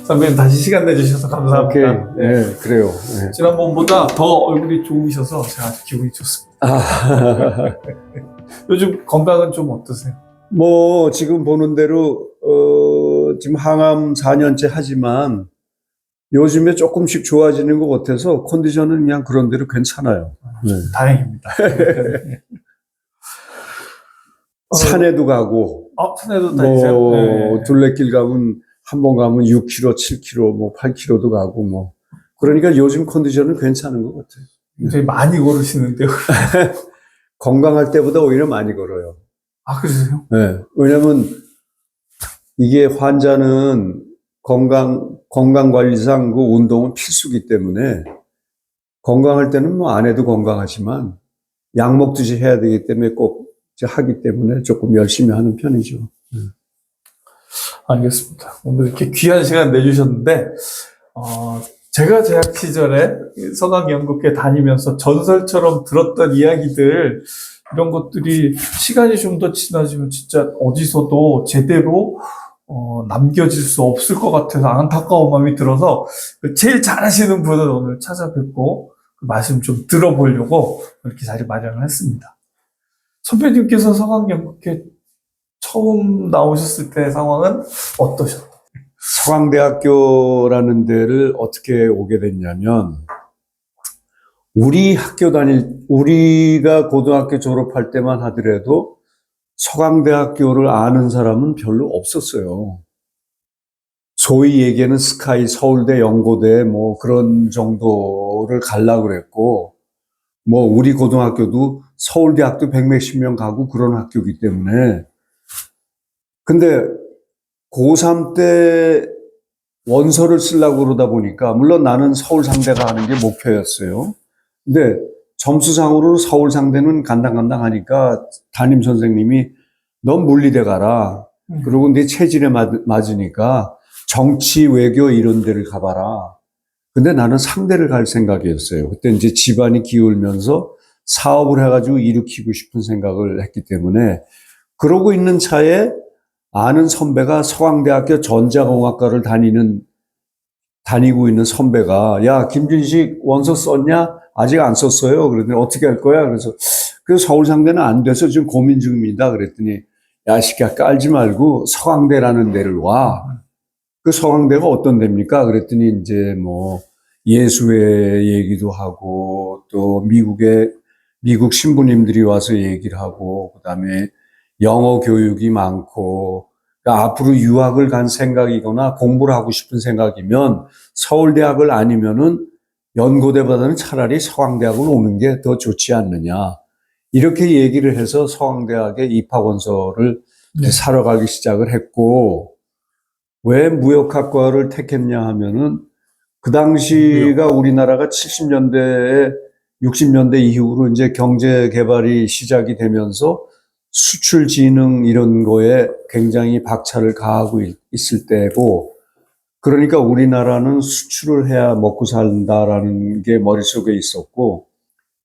선배님 다시 시간 내주셔서 감사합니다. 오케이. 네, 그래요. 네. 지난번보다 더 얼굴이 좋으셔서 제가 아주 기분이 좋습니다. 요즘 건강은 좀 어떠세요? 뭐, 지금 보는 대로, 지금 항암 4년째 하지만 요즘에 조금씩 좋아지는 것 같아서 컨디션은 그냥 그런 대로 괜찮아요. 네. 다행입니다. 산에도 가고, 산에도 다니세요? 뭐, 네. 둘레길 가면, 한 번 가면 6km, 7km, 뭐, 8km도 가고, 뭐. 그러니까 요즘 컨디션은 괜찮은 것 같아요. 굉장히 많이 걸으시는데요. 건강할 때보다 오히려 많이 걸어요. 아, 그러세요? 네. 왜냐면 이게 환자는 건강관리상 그 운동은 필수기 때문에 건강할 때는 뭐 안 해도 건강하지만 약 먹듯이 해야 되기 때문에 꼭 하기 때문에 조금 열심히 하는 편이죠. 알겠습니다. 오늘 이렇게 귀한 시간 내주셨는데, 제가 재학 시절에 서강연극회 다니면서 전설처럼 들었던 이야기들, 이런 것들이 시간이 좀 더 지나지면 진짜 어디서도 제대로 남겨질 수 없을 것 같아서 안타까운 마음이 들어서 제일 잘하시는 분을 오늘 찾아뵙고 그 말씀 좀 들어보려고 이렇게 자리 마련을 했습니다. 선배님께서 서강연극회 처음 나오셨을 때 상황은 어떠셨나요? 서강대학교라는 데를 어떻게 오게 됐냐면 우리가 고등학교 졸업할 때만 하더라도 서강대학교를 아는 사람은 별로 없었어요. 소위 얘기하는 스카이, 서울대, 연고대 뭐 그런 정도를 가려고 그랬고, 뭐 우리 고등학교도 서울대학도 100몇십 명 가고 그런 학교이기 때문에. 근데 고3 때 원서를 쓰려고 그러다 보니까, 물론 나는 서울 상대가 하는 게 목표였어요. 근데 점수상으로 서울 상대는 간당간당하니까 담임 선생님이 넌 물리대 가라. 그리고 네 체질에 맞으니까 정치, 외교 이런 데를 가봐라. 근데 나는 상대를 갈 생각이었어요. 그때 이제 집안이 기울면서 사업을 해가지고 일으키고 싶은 생각을 했기 때문에 그러고 있는 차에 아는 선배가 서강대학교 전자공학과를 다니고 있는 선배가 야, 김준식 원서 썼냐? 아직 안 썼어요. 그랬더니 어떻게 할 거야? 그래서 서울 상대는 안 돼서 지금 고민 중입니다. 그랬더니 야, 시끼야 깔지 말고 서강대라는 데를 와. 그 서강대가 어떤 데입니까? 그랬더니 이제 뭐 예수의 얘기도 하고 또 미국 신부님들이 와서 얘기를 하고 그다음에 영어 교육이 많고 그러니까 앞으로 유학을 간 생각이거나 공부를 하고 싶은 생각이면 서울대학을 아니면은 연고대보다는 차라리 서강대학을 오는 게 더 좋지 않느냐. 이렇게 얘기를 해서 서강대학에 입학원서를 사러 가기 시작을 했고 왜 무역학과를 택했냐 하면은 그 당시가 우리나라가 70년대에 60년대 이후로 이제 경제 개발이 시작이 되면서 수출 진흥 이런 거에 굉장히 박차를 가하고 있을 때고 그러니까 우리나라는 수출을 해야 먹고 산다라는 게 머릿속에 있었고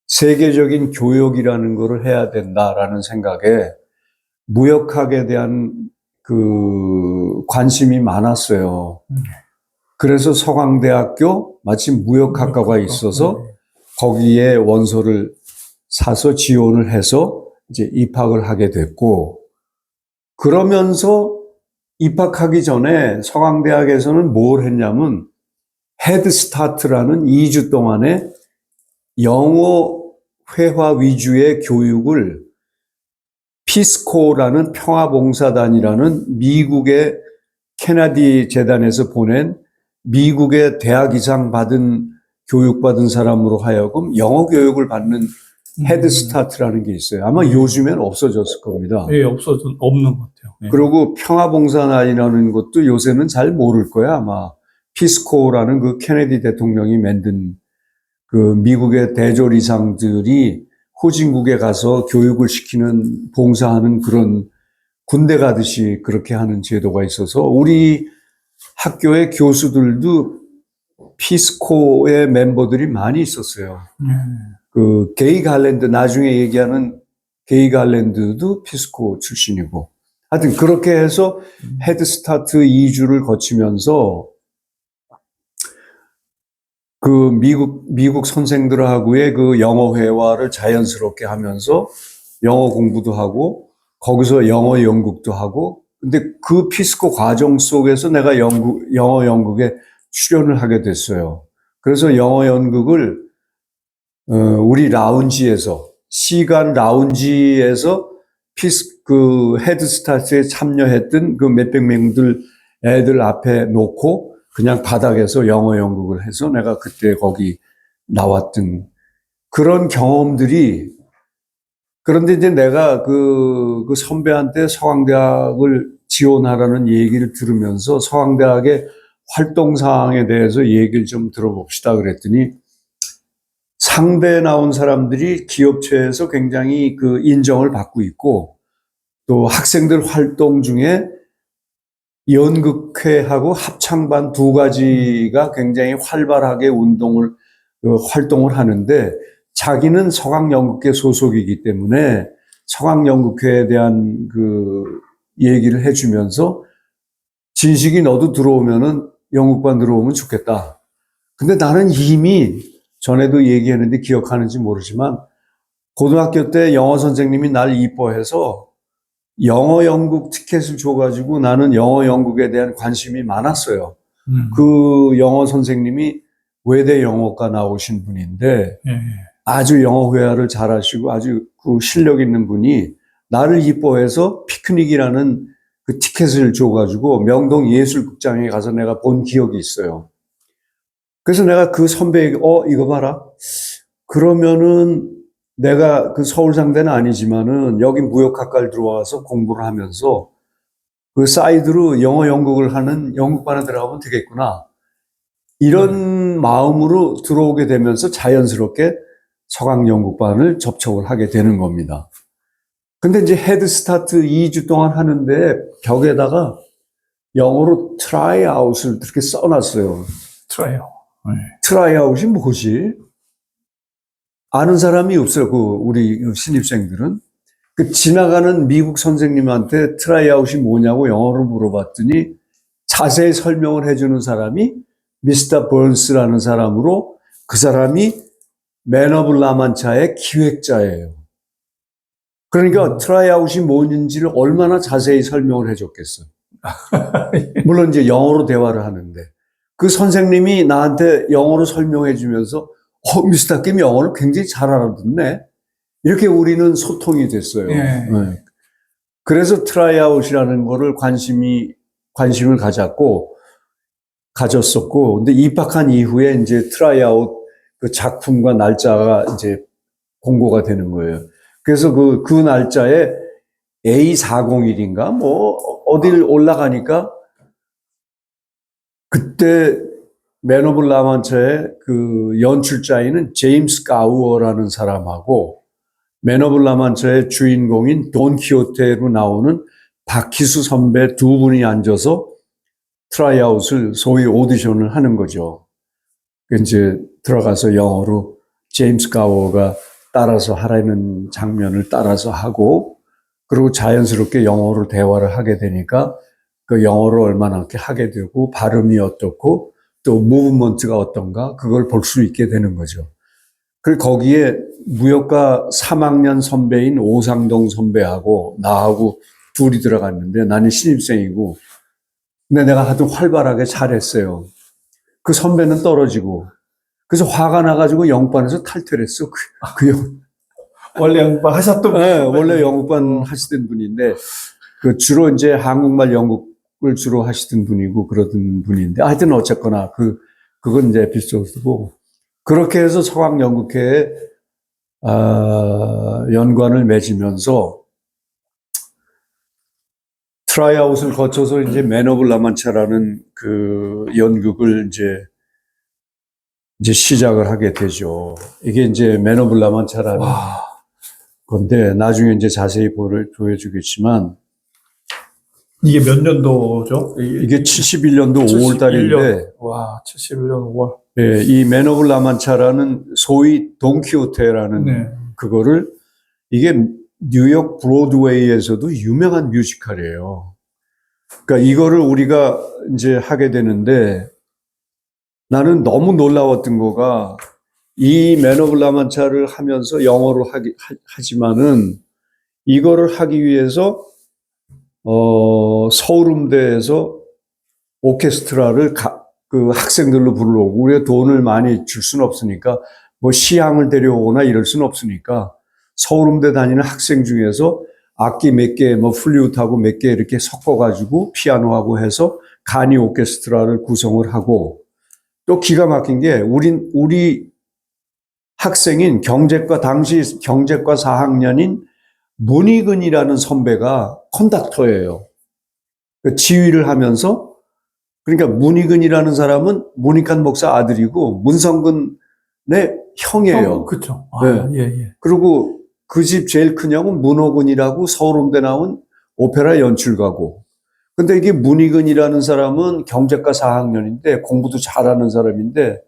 세계적인 교역이라는 거를 해야 된다라는 생각에 무역학에 대한 그 관심이 많았어요. 그래서 서강대학교 마침 무역학과가 있어서 거기에 원서를 사서 지원을 해서 이제 입학을 하게 됐고 그러면서 입학하기 전에 서강대학에서는 뭘 했냐면 헤드스타트라는 2주 동안의 영어 회화 위주의 교육을 피스코라는 평화봉사단이라는 미국의 케네디 재단에서 보낸 미국의 대학 이상 교육받은 사람으로 하여금 영어 교육을 받는 헤드스타트라는 게 있어요. 아마 요즘엔 없어졌을 겁니다. 예, 없는 것 같아요. 예. 그리고 평화봉사단이라는 것도 요새는 잘 모를 거야, 아마. 피스코라는 그 케네디 대통령이 만든 그 미국의 대졸 이상들이 후진국에 가서 교육을 시키는, 봉사하는 그런 군대 가듯이 그렇게 하는 제도가 있어서 우리 학교의 교수들도 피스코의 멤버들이 많이 있었어요. 그 게이 갈랜드, 나중에 얘기하는 게이 갈랜드도 피스코 출신이고. 하여튼 그렇게 해서 헤드스타트 2주를 거치면서 그 미국 선생들하고의 그 영어 회화를 자연스럽게 하면서 영어 공부도 하고 거기서 영어 연극도 하고 근데 그 피스코 과정 속에서 내가 영어 연극에 출연을 하게 됐어요. 그래서 영어 연극을 우리 라운지에서 시간 라운지에서 그 헤드스타트에 참여했던 그 몇백 명들 애들 앞에 놓고 그냥 바닥에서 영어 연극을 해서 내가 그때 거기 나왔던 그런 경험들이 그런데 이제 내가 그 선배한테 서강대학을 지원하라는 얘기를 들으면서 서강대학의 활동 사항에 대해서 얘기를 좀 들어봅시다 그랬더니 상대에 나온 사람들이 기업체에서 굉장히 그 인정을 받고 있고 또 학생들 활동 중에 연극회하고 합창반 두 가지가 굉장히 활발하게 활동을 하는데 자기는 서강연극회 소속이기 때문에 서강연극회에 대한 그 얘기를 해주면서 진식이 너도 들어오면은 연극반 들어오면 좋겠다. 근데 나는 이미 전에도 얘기했는데 기억하는지 모르지만 고등학교 때 영어 선생님이 날 이뻐해서 영어 연극 티켓을 줘가지고 나는 영어 연극에 대한 관심이 많았어요. 그 영어 선생님이 외대 영어과 나오신 분인데 예. 아주 영어 회화를 잘하시고 아주 그 실력 있는 분이 나를 이뻐해서 피크닉이라는 그 티켓을 줘가지고 명동 예술극장에 가서 내가 본 기억이 있어요. 그래서 내가 그 선배에게 이거 봐라. 그러면은 내가 그 서울상대는 아니지만은 여기 무역학과를 들어와서 공부를 하면서 그 사이드로 영어 연극을 하는 연극반에 들어가면 되겠구나. 이런 마음으로 들어오게 되면서 자연스럽게 서강연극반을 접촉을 하게 되는 겁니다. 근데 이제 헤드스타트 2주 동안 하는데 벽에다가 영어로 트라이아웃을 이렇게 써놨어요. 트라이요. 네. 트라이아웃이 뭐지? 아는 사람이 없어요. 우리 신입생들은. 그 지나가는 미국 선생님한테 트라이아웃이 뭐냐고 영어로 물어봤더니 자세히 설명을 해주는 사람이 미스터 번스라는 사람으로 그 사람이 맨 오브 라만차의 기획자예요. 그러니까 트라이아웃이 뭔지를 얼마나 자세히 설명을 해줬겠어요. 물론 이제 영어로 대화를 하는데 그 선생님이 나한테 영어로 설명해 주면서 미스터 김 영어를 굉장히 잘 알아듣네. 이렇게 우리는 소통이 됐어요. 예. 네. 그래서 트라이아웃이라는 거를 관심을 가졌었고, 근데 입학한 이후에 이제 트라이아웃 그 작품과 날짜가 이제 공고가 되는 거예요. 그래서 그 날짜에 A401인가 뭐 어딜 올라가니까 그때 맨 오브 라만차의 그 연출자인은 제임스 가우어라는 사람하고 맨 오브 라만차의 주인공인 돈키호테로 나오는 박희수 선배 두 분이 앉아서 트라이아웃을 소위 오디션을 하는 거죠. 이제 들어가서 영어로 제임스 가우어가 따라서 하라는 장면을 따라서 하고 그리고 자연스럽게 영어로 대화를 하게 되니까 그 영어를 얼마나 이렇게 하게 되고 발음이 어떻고 또 무브먼트가 어떤가 그걸 볼 수 있게 되는 거죠. 그리고 거기에 무역과 3학년 선배인 오상동 선배하고 나하고 둘이 들어갔는데 나는 신입생이고 근데 내가 하여튼 활발하게 잘했어요. 그 선배는 떨어지고 그래서 화가 나가지고 영반에서 탈퇴를 했어. 원래 연극반 하셨던 네, 원래 연극반 하시던 분인데 그 주로 이제 한국말 연극을 주로 하시던 분이고 그러던 분인데 하여튼 어쨌거나 그건 이제 에피소드고 그렇게 해서 서강연극회에 연관을 맺으면서 트라이아웃을 거쳐서 이제 맨 오브 라만차라는 그 연극을 이제 시작을 하게 되죠. 이게 이제 맨 오브 라만차라는 건데 나중에 이제 자세히 보여주겠지만 이게 몇 년도죠? 이게 71년도 5월 달인데 와, 71년 5월. 예, 이 맨 오브 라만차라는 소위 돈키호테라는 네. 그거를 이게 뉴욕 브로드웨이에서도 유명한 뮤지컬이에요. 그러니까 이거를 우리가 이제 하게 되는데 나는 너무 놀라웠던 거가 이 맨 오브 라만차를 하면서 영어로 하지만은 이거를 하기 위해서 서울음대에서 오케스트라를 그 학생들로 불러오고 우리가 돈을 많이 줄 수는 없으니까 뭐 시향을 데려오거나 이럴 수는 없으니까 서울음대 다니는 학생 중에서 악기 몇 개, 뭐 플루트하고 몇 개 이렇게 섞어가지고 피아노하고 해서 간이 오케스트라를 구성을 하고 또 기가 막힌 게 우리 학생인 당시 경제과 4학년인 문희근이라는 선배가 컨덕터예요. 그 지휘를 하면서 그러니까 문희근이라는 사람은 문익환 목사 아들이고 문성근의 형이에요. 그렇죠. 네. 예, 예. 그리고 그 집 제일 큰 형은 문호근이라고 서울음대 나온 오페라 연출가고. 근데 이게 문희근이라는 사람은 경제과 4학년인데 공부도 잘하는 사람인데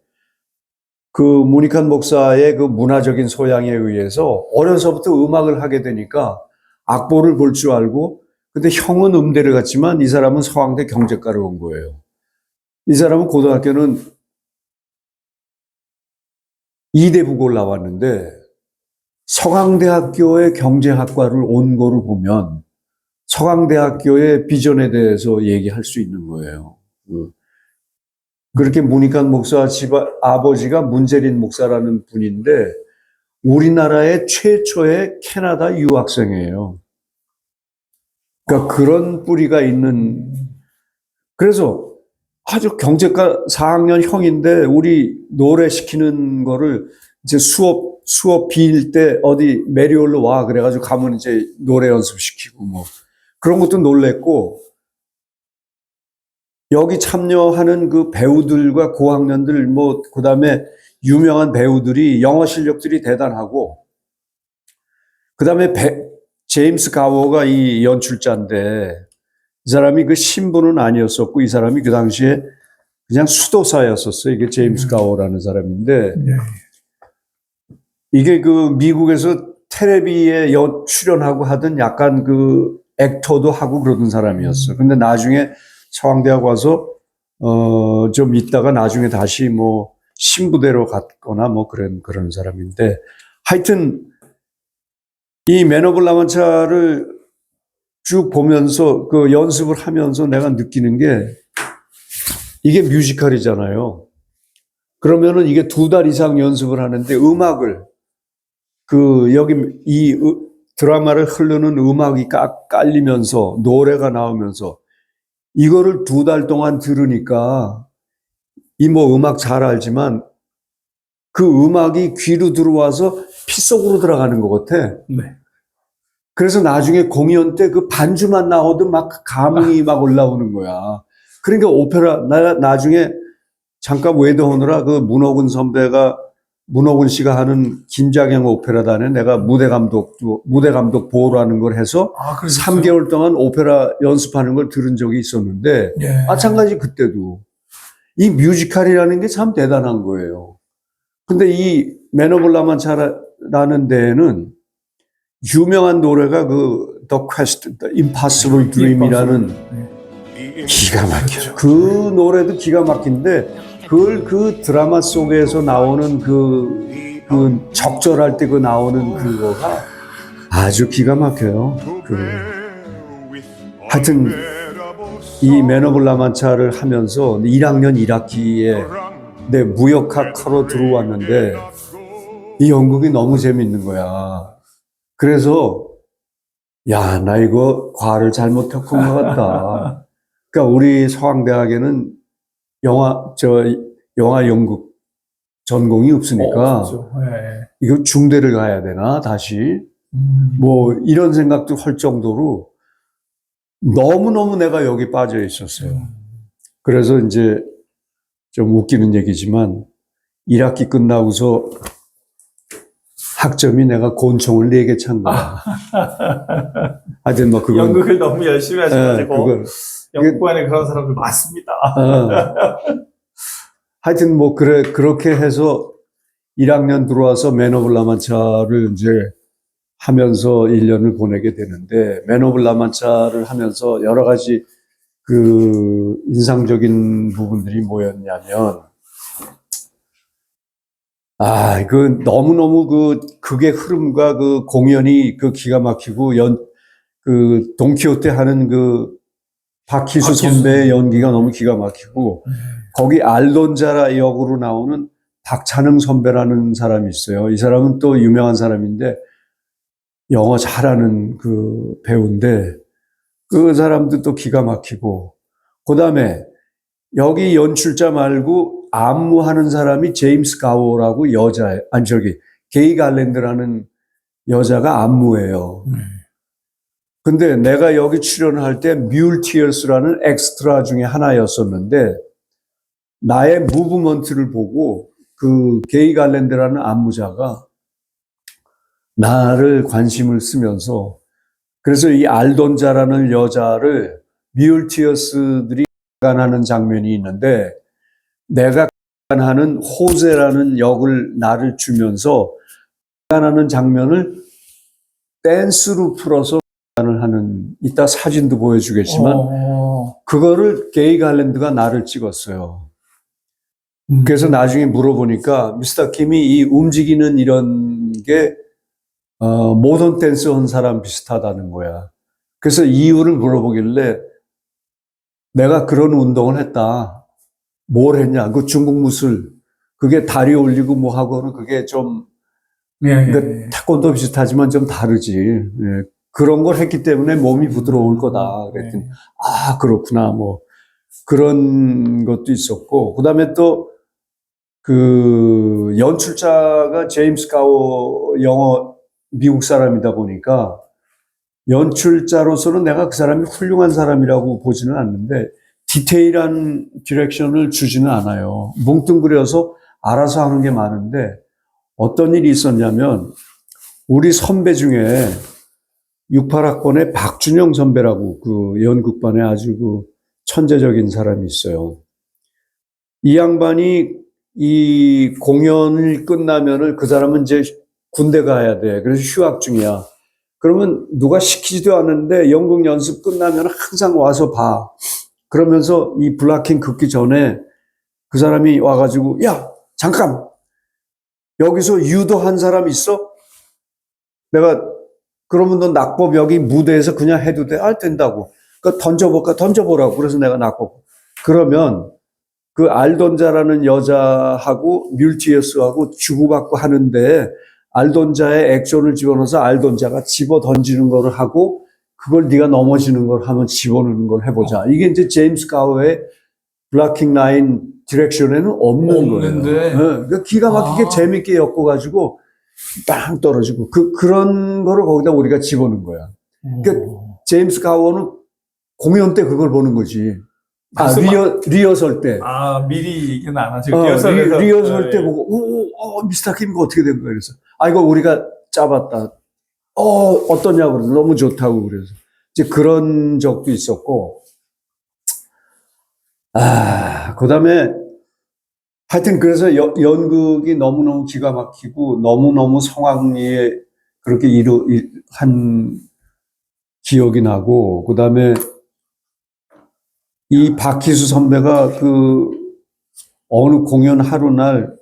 그 문익환 목사의 그 문화적인 소양에 의해서 어려서부터 음악을 하게 되니까 악보를 볼 줄 알고 근데 형은 음대를 갔지만 이 사람은 서강대 경제과를 온 거예요. 이 사람은 고등학교는 이대부고를 나왔는데 서강대학교의 경제학과를 온 거를 보면 서강대학교의 비전에 대해서 얘기할 수 있는 거예요. 그렇게 문익환 목사 아버지가 문재린 목사라는 분인데 우리나라의 최초의 캐나다 유학생이에요. 그러니까 그런 뿌리가 있는 그래서 아주 경제과 4학년 형인데 우리 노래 시키는 거를 이제 수업 비일 때 어디 메리올로 와 그래가지고 가면 이제 노래 연습시키고 뭐 그런 것도 놀랬고 여기 참여하는 그 배우들과 고학년들 뭐 그다음에 유명한 배우들이 영어 실력들이 대단하고 그다음에 제임스 가워가 이 연출자인데 이 사람이 그 신부는 아니었었고 이 사람이 그 당시에 그냥 수도사였었어요. 이게 제임스 가워라는 사람인데 예. 이게 그 미국에서 텔레비에 출연하고 하던 약간 그 액터도 하고 그러던 사람이었어. 근데 나중에 서강대학 와서 좀 있다가 나중에 다시 뭐 신부대로 갔거나 뭐 그런 사람인데 하여튼 이 맨 오브 라만차를 쭉 보면서 그 연습을 하면서 내가 느끼는 게 이게 뮤지컬이잖아요. 그러면은 이게 2달 이상 연습을 하는데 음악을 여기 이 드라마를 흐르는 음악이 깔리면서 노래가 나오면서 이거를 2달 동안 들으니까 이 뭐 음악 잘 알지만 그 음악이 귀로 들어와서 피 속으로 들어가는 것 같아. 네. 그래서 나중에 공연 때 그 반주만 나오도 막 감흥이 막 올라오는 거야. 그러니까 오페라, 나중에 잠깐 외도하느라 그 문호근 씨가 하는 김장형 오페라단에 내가 무대 감독 보호라는 걸 해서 3개월 동안 오페라 연습하는 걸 들은 적이 있었는데, 예. 마찬가지 그때도. 이 뮤지컬이라는 게 참 대단한 거예요. 근데 이 맨 오브 라만차라는 데에는 유명한 노래가 그 The Quest, The Impossible Dream이라는 기가 막혀요. 그 노래도 기가 막힌데 그걸 그 드라마 속에서 나오는 그 적절할 때 그 나오는 그거가 아주 기가 막혀요. 하여튼 이 맨 오브 라만차를 하면서 1학년 1학기에 내 무역학과로 들어왔는데 이 연극이 너무 재밌는 거야. 그래서 야, 나 이거 과를 잘못 겪은 것 같다. 그러니까 우리 서강대학에는 영화 연극 전공이 없으니까 네. 이거 중대를 가야 되나 다시 뭐 이런 생각도 할 정도로 너무너무 내가 여기 빠져 있었어요. 그래서 이제 좀 웃기는 얘기지만 1학기 끝나고서 학점이 내가 곤충을 4개 찬 거야. 하여튼 뭐 그건 연극을 너무 열심히 하셔가지고 연극관에 그런 사람들 많습니다. 하여튼 뭐 그렇게 해서 1학년 들어와서 맨 오브 라만차를 이제 하면서 1년을 보내게 되는데 맨 오브 라만차를 하면서 여러 가지 그 인상적인 부분들이 뭐였냐면 그 너무너무 극의 흐름과 그 공연이 기가 막히고 돈키호테 하는 박희수 선배의 연기가 너무 기가 막히고 거기 알돈자라 역으로 나오는 박찬흥 선배라는 사람이 있어요. 이 사람은 또 유명한 사람인데 영어 잘하는 배우인데 그 사람도 또 기가 막히고 그 다음에 여기 연출자 말고 안무하는 사람이 제임스 가워라고 게이 갈랜드라는 여자가 안무예요. 근데 내가 여기 출연할 때 뮬티어스라는 엑스트라 중에 하나였었는데 나의 무브먼트를 보고 게이 갈랜드라는 안무자가 나를 관심을 쓰면서 그래서 이 알돈자라는 여자를 뮬티어스들이 하는 장면이 있는데 내가 하는 호세라는 역을 나를 주면서 하는 장면을 댄스로 풀어서 하는 이따 사진도 보여주겠지만 그거를 게이 갈랜드가 나를 찍었어요. 그래서 나중에 물어보니까 미스터 킴이 이 움직이는 이런 게 모던 댄스 한 사람 비슷하다는 거야. 그래서 이유를 물어보길래 내가 그런 운동을 했다. 뭘 했냐? 중국 무술. 그게 다리 올리고 뭐 하고는 그게 좀 태권도 비슷하지만 좀 다르지. 예. 그런 걸 했기 때문에 몸이 부드러울 거다. 그랬더니 그렇구나. 뭐 그런 것도 있었고 그다음에 또 연출자가 제임스 가워 미국 사람이다 보니까 연출자로서는 내가 그 사람이 훌륭한 사람이라고 보지는 않는데 디테일한 디렉션을 주지는 않아요. 뭉뚱그려서 알아서 하는 게 많은데 어떤 일이 있었냐면 우리 선배 중에 68학번에 박준영 선배라고 연극반에 아주 천재적인 사람이 있어요. 이 양반이 이 공연을 끝나면은 그 사람은 이제 군대 가야 돼. 그래서 휴학 중이야. 그러면 누가 시키지도 않는데 연극 연습 끝나면 항상 와서 봐. 그러면서 이 블락킹 긋기 전에 그 사람이 와가지고 야 잠깐 여기서 유도한 사람 있어? 내가 그러면 너 낙법 여기 무대에서 그냥 해도 돼? 된다고. 그러니까 던져보라고. 그래서 내가 낙법. 그러면 알돈자라는 여자하고 뮬티어스하고 주고받고 하는데 알돈자의 액션을 집어넣어서 알돈자가 집어 던지는 걸 하고 그걸 네가 넘어지는 걸 하면 집어넣는 걸 해보자. 이게 이제 제임스 가워의 블락킹 라인 디렉션에는 없는 거예요. 네. 그러니까 기가 막히게 재밌게 엮어가지고 빵 떨어지고 그런 거를 거기다 우리가 집어넣은 거야. 그러니까 제임스 가워는 공연 때 그걸 보는 거지. 리허설 때. 미리 얘기는 안 하시고, 리허설 때 보고, 미스터 킴 이거 어떻게 된 거야? 그래서, 이거 우리가 짜봤다. 어떠냐고 그래서 너무 좋다고 그래서. 이제 그런 적도 있었고, 그 다음에, 하여튼 그래서 연극이 너무너무 기가 막히고, 너무너무 성황리에 그렇게 한 기억이 나고, 그 다음에, 이 박희수 선배가 어느 공연 하루날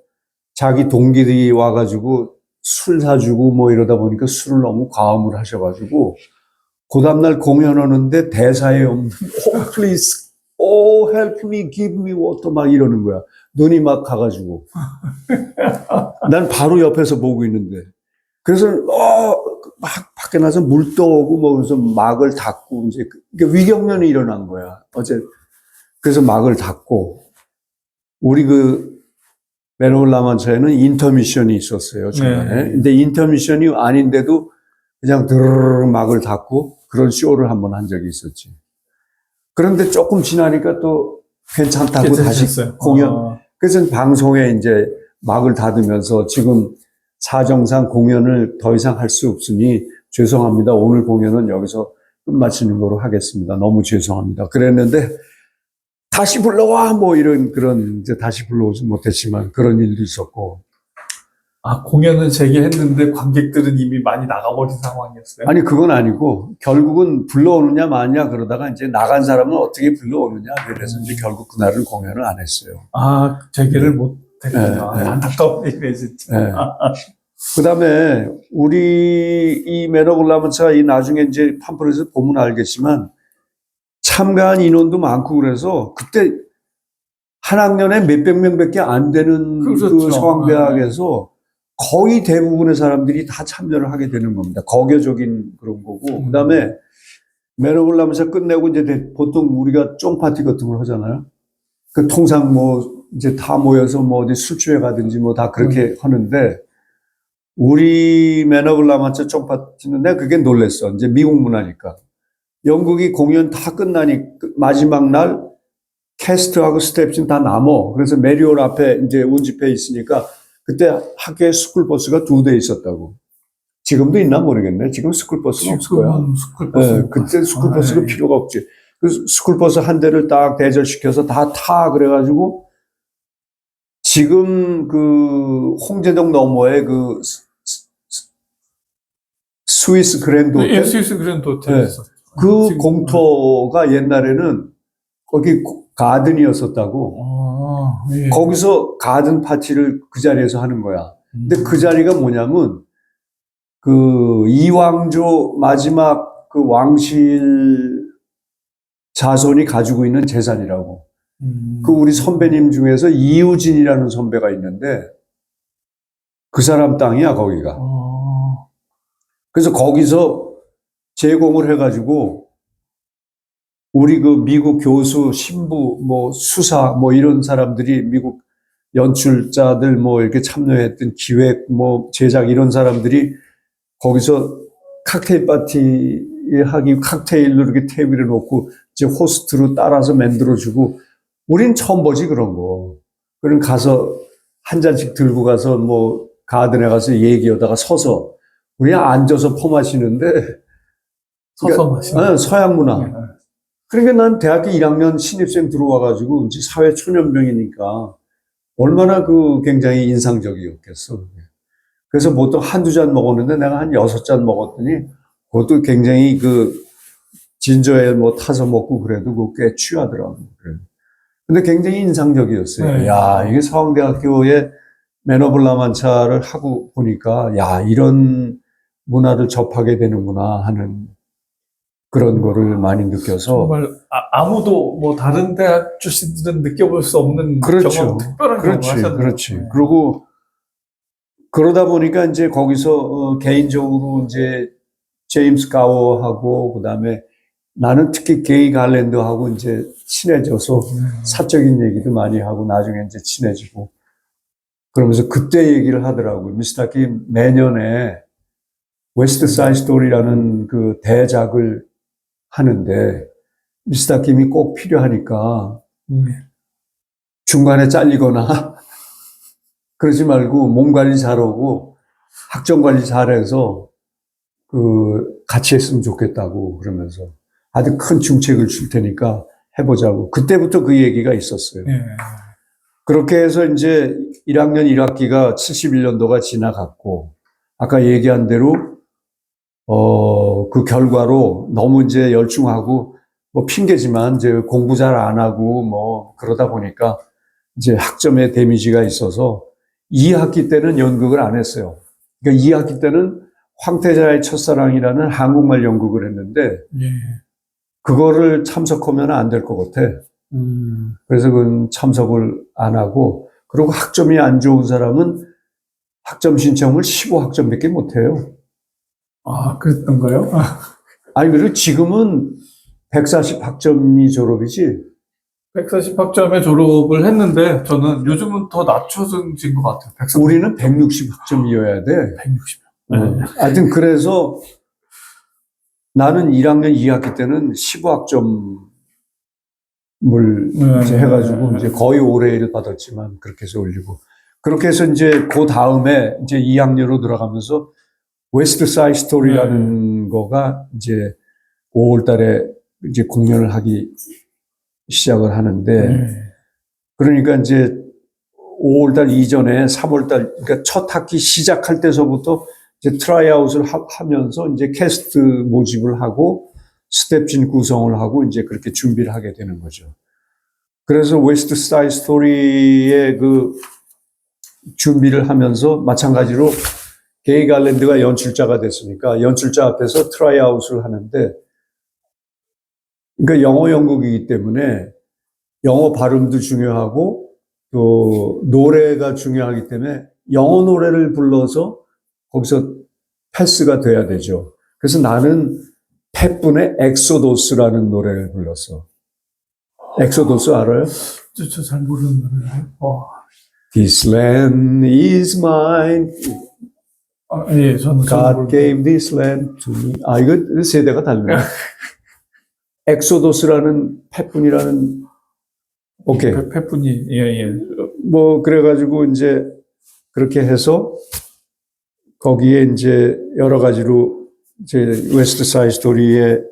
자기 동기들이 와가지고 술 사주고 뭐 이러다 보니까 술을 너무 과음을 하셔가지고 그 다음날 공연하는데 대사에 없는 please, help me, give me water 막 이러는 거야. 눈이 막 가가지고. 난 바로 옆에서 보고 있는데. 그래서 막 밖에 나서 물 떠오고 뭐 그래서 막을 닫고 이제 위경련이 일어난 거야. 그래서 막을 닫고 우리 메노울 라만차에는 인터미션이 있었어요 중간에. 네. 근데 인터미션이 아닌데도 그냥 드르르 막을 닫고 그런 쇼를 한번 한 적이 있었지. 그런데 조금 지나니까 또 괜찮다고 다시 공연. 그래서 방송에 이제 막을 닫으면서 지금 사정상 공연을 더 이상 할 수 없으니 죄송합니다. 오늘 공연은 여기서 끝마치는 거로 하겠습니다. 너무 죄송합니다. 그랬는데 다시 불러와 뭐 그런 이제 다시 불러오지 못했지만 그런 일도 있었고. 공연은 재개했는데 관객들은 이미 많이 나가버린 상황이었어요? 아니 그건 아니고 결국은 불러오느냐 마느냐 그러다가 이제 나간 사람은 어떻게 불러오느냐 그래서 이제 결국 그날은 공연을 안 했어요. 재개를 못 됐군요. 예, 예. 안타까운 일이네, 진짜. 예. 그 다음에, 우리 이 맨 오브 라먼츠가 이 나중에 이제 팜플렛에서 보면 알겠지만, 참가한 인원도 많고 그래서, 그때 한 학년에 몇백 명밖에 안 되는 그렇죠. 그 서강대학에서 거의 대부분의 사람들이 다 참여를 하게 되는 겁니다. 거교적인 그런 거고. 그 다음에 맨 오브 라먼츠 끝내고 이제 보통 우리가 쫑파티 같은 걸 하잖아요. 그 통상 뭐 이제 다 모여서 뭐 어디 술집에 가든지 뭐 다 그렇게 하는데, 우리 맨 오브 라먼츠 쫑파티는 내가 그게 놀랬어. 이제 미국 문화니까. 영국이 공연 다 끝나니 마지막 날 캐스트하고 스텝진 다 남어. 그래서 메리올 앞에 이제 운집해 있으니까 그때 학교에 스쿨버스가 2대 있었다고. 지금도 있나 모르겠네. 지금 스쿨버스는 없을 거야. 스쿨버스. 네, 그때 스쿨버스가 필요가 없지. 그 스쿨버스 한 대를 딱 대절시켜서 다 타. 그래가지고 지금 그 홍제동 너머에 그 스위스 그랜드 호텔. 예, 스위스 그랜드 호텔. 네. 그 공터가 옛날에는 거기 가든이었었다고. 예. 거기서 가든 파티를 그 자리에서 하는 거야. 근데 그 자리가 뭐냐면, 그 이왕조 마지막 그 왕실 자손이 가지고 있는 재산이라고. 그 우리 선배님 중에서 이우진이라는 선배가 있는데, 그 사람 땅이야, 거기가. 그래서 거기서 제공을 해가지고, 우리 그 미국 교수, 신부, 뭐 수사, 뭐 이런 사람들이 미국 연출자들 뭐 이렇게 참여했던 기획, 뭐 제작 이런 사람들이 거기서 칵테일 파티 하기, 칵테일로 이렇게 테이블에 놓고 이제 호스트로 따라서 만들어주고, 우린 처음 보지 그런 거. 그럼 가서 한 잔씩 들고 가서 뭐 가든에 가서 얘기하다가 서서 그냥 앉아서 퍼마시는데, 서서 마시는. 서양 문화. 그러니까 난 대학교 1학년 신입생 들어와가지고 이제 사회 초년병이니까 얼마나 그 굉장히 인상적이었겠어. 그래서 보통 한두 잔 먹었는데 내가 한 6잔 먹었더니 그것도 굉장히 그 진저에 뭐 타서 먹고 그래도 그거 꽤 취하더라고. 그래. 근데 굉장히 인상적이었어요. 네. 야, 이게 서강대학교에 맨 오브 라만차를 하고 보니까 야, 이런 문화를 접하게 되는구나 하는 그런 거를 많이 느껴서. 정말 아무도 뭐 다른 대학 출신들은 느껴볼 수 없는 그렇죠. 경험, 특별한 경험을 하셨네요. 그렇지. 네. 그리고 그러다 보니까 이제 거기서 개인적으로 이제 제임스 가워하고 그다음에 나는 특히 게이 갈랜드하고 이제 친해져서 사적인 얘기도 많이 하고 나중에 이제 친해지고 그러면서 그때 얘기를 하더라고요. 미스터 킴 매년에 웨스트 사이드 스토리라는 그 대작을 하는데 미스터 킴이 꼭 필요하니까 중간에 잘리거나 그러지 말고 몸 관리 잘하고 학점 관리 잘해서 그 같이 했으면 좋겠다고 그러면서 아주 큰 중책을 줄 테니까 해보자고. 그때부터 그 얘기가 있었어요. 네. 그렇게 해서 이제 1학년 1학기가 71년도가 지나갔고 아까 얘기한 대로 그 결과로 너무 이제 열중하고 뭐 핑계지만 이제 공부 잘 안 하고 뭐 그러다 보니까 이제 학점에 데미지가 있어서 2학기 때는 연극을 안 했어요. 그러니까 2학기 때는 황태자의 첫사랑이라는 한국말 연극을 했는데 예. 그거를 참석하면 안 될 것 같아. 그래서 그건 참석을 안 하고 그리고 학점이 안 좋은 사람은 학점 신청을 15학점밖에 못 해요. 아, 그랬던가요? 아니 그리고 지금은 140학점이 졸업이지. 140학점에 졸업을 했는데 저는 요즘은 더 낮춰진 것 같아요. 140. 우리는 160학점이어야 돼. 160. 하여튼 그래서 나는 1학년 2학기 때는 15학점을 이제 해가지고 이제 거의 올해를 받았지만 그렇게 해서 올리고 그렇게 해서 이제 그 다음에 이제 2학년으로 들어가면서 웨스트 사이드 스토리라는 거가 이제 5월 달에 이제 공연을 하기 시작을 하는데 그러니까 이제 5월 달 이전에 3월 달 그러니까 첫 학기 시작할 때서부터 이제 트라이아웃을 하면서 이제 캐스트 모집을 하고 스텝진 구성을 하고 이제 그렇게 준비를 하게 되는 거죠. 그래서 웨스트 사이드 스토리의 그 준비를 하면서 마찬가지로 게이 갈랜드가 연출자가 됐으니까 연출자 앞에서 트라이아웃을 하는데, 그러니까 영어 연극이기 때문에 영어 발음도 중요하고 또 노래가 중요하기 때문에 영어 노래를 불러서 거기서 패스가 돼야 되죠. 그래서 나는 팻분의 엑소도스라는 노래를 불렀어. 엑소도스 알아요? 저 잘 모르는 노래예요. This land is mine. 예, 저는 God gave this land to me. 아, 이거 세대가 다르네. 엑소도스라는 팻분이라는, 오케이. 페분이 예. 뭐, 그래가지고 이제 그렇게 해서 거기에 이제 여러 가지로 이제 웨스트 사이드 스토리의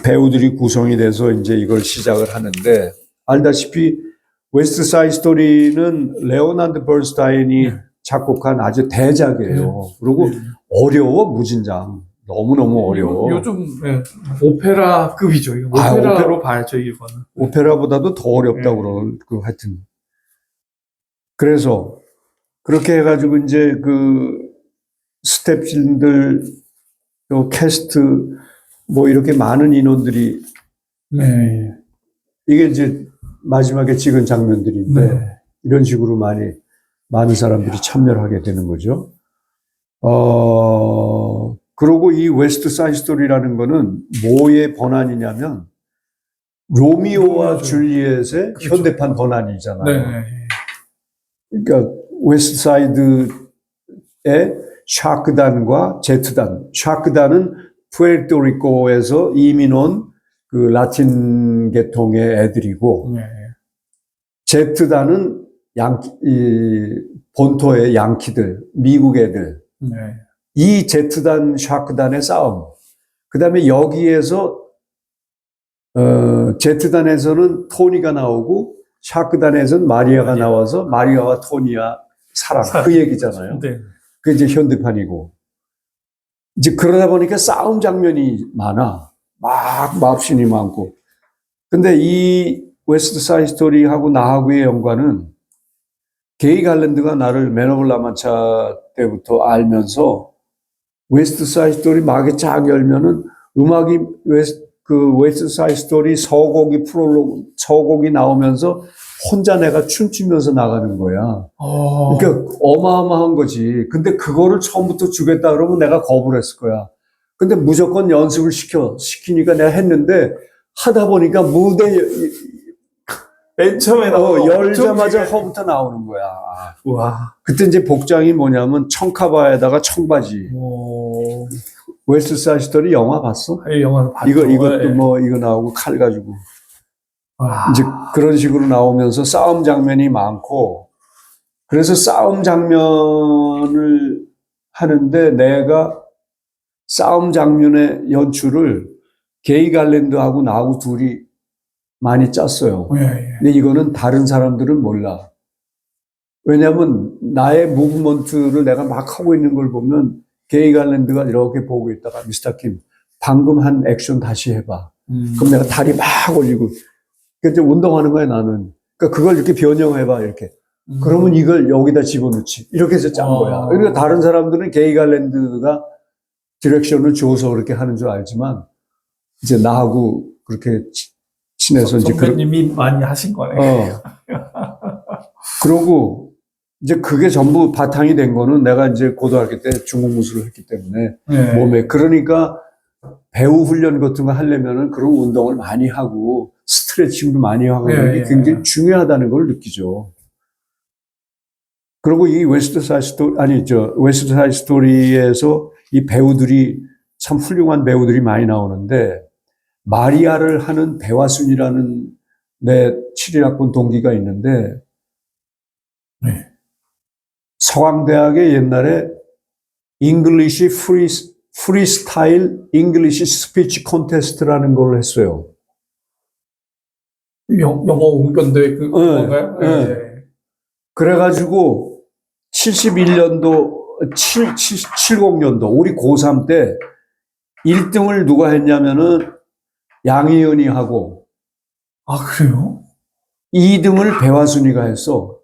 배우들이 구성이 돼서 이제 이걸 시작을 하는데, 알다시피 웨스트 사이드 스토리는 레오나르드 버스타인이 작곡한 아주 대작이에요. 그리고 어려워, 무진장. 너무너무 어려워. 요즘 오페라급이죠. 이거. 오페라로 봐야죠, 이거는. 오페라보다도 더 어렵다고 그러고, 하여튼. 그래서 그렇게 해가지고 이제 그 스태프진들, 또 캐스트, 뭐 이렇게 많은 인원들이 네. 이게 이제 마지막에 찍은 장면들인데 이런 식으로 많은 사람들이 참여를 하게 되는 거죠. 그리고 이 웨스트 사이드 스토리라는 거는 뭐의 번안이냐면 로미오와 줄리엣의 그렇죠. 현대판 번안이잖아요. 네. 그러니까 웨스트 사이드의 샤크단과 제트단. 샤크단은 푸에르토리코에서 이민 온 그 라틴 계통의 애들이고, 제트단은 본토의 양키들, 미국 애들. 이 제트단, 샤크단의 싸움. 그 다음에 여기에서, 제트단에서는 토니가 나오고, 샤크단에서는 마리아가 나와서, 마리아와 토니와 사랑. 그 얘기잖아요. 네. 그게 이제 현대판이고. 이제 그러다 보니까 싸움 장면이 많아. 막 맙신이 많고. 근데 이 웨스트 사이드 스토리하고 나하고의 연관은 게이 갈랜드가 나를 맨 오브 라만차 때부터 알면서 웨스트 사이드 스토리 막에 쫙 열면은 음악이 웨스트 사이드 스토리 서곡이 나오면서 혼자 내가 춤추면서 나가는 거야. 그러니까 어마어마한 거지. 근데 그거를 처음부터 주겠다 그러면 내가 거부를 했을 거야. 근데 무조건 연습을 시키니까 내가 했는데 하다 보니까 무대 맨 처음에 열자마자 허부터 나오는 거야. 와. 그때 이제 복장이 뭐냐면 청카바에다가 청바지. 웨스트 사이드 스토리 영화 봤어? 영화 봤죠. 이것도 뭐 이거 나오고 칼 가지고. 와. 이제 그런 식으로 나오면서 싸움 장면이 많고, 그래서 싸움 장면을 하는데 내가 싸움 장면의 연출을 게이 갈랜드하고 나하고 둘이 많이 짰어요. 근데 이거는 다른 사람들은 몰라. 왜냐하면 나의 무브먼트를 내가 막 하고 있는 걸 보면 게이 갈랜드가 이렇게 보고 있다가 미스터 킴 방금 한 액션 다시 해봐. 그럼 내가 다리 막 올리고 그러니까 이제 운동하는 거야 나는. 그러니까 그걸 이렇게 변형해봐 이렇게. 그러면 이걸 여기다 집어넣지. 이렇게 해서 짠 거야. 그러니까 다른 사람들은 게이 갈랜드가 디렉션을 줘서 그렇게 하는 줄 알지만 이제 나하고 그렇게 친해서 이제 선배님이 많이 하신 거네. 그러고 이제 그게 전부 바탕이 된 거는 내가 이제 고등학교 때 중국 무술을 했기 때문에 몸에 그러니까 배우 훈련 같은 거 하려면은 그런 운동을 많이 하고 스트레칭도 많이 하고 이게 굉장히 중요하다는 걸 느끼죠. 그리고 이 웨스트 사이드 스토리에서 이 배우들이 참 훌륭한 배우들이 많이 나오는데 마리아를 하는 배화순이라는 내 7일학번 동기가 있는데 서강대학에 옛날에 잉글리시 프리스타일 잉글리시 스피치 콘테스트라는 걸 했어요. 영어 웅변대 그건가요? 그래가지고 70년도 우리 고3 때 1등을 누가 했냐면은 양희은이 하고 아 그래요? 2등을 배화순이가 했어.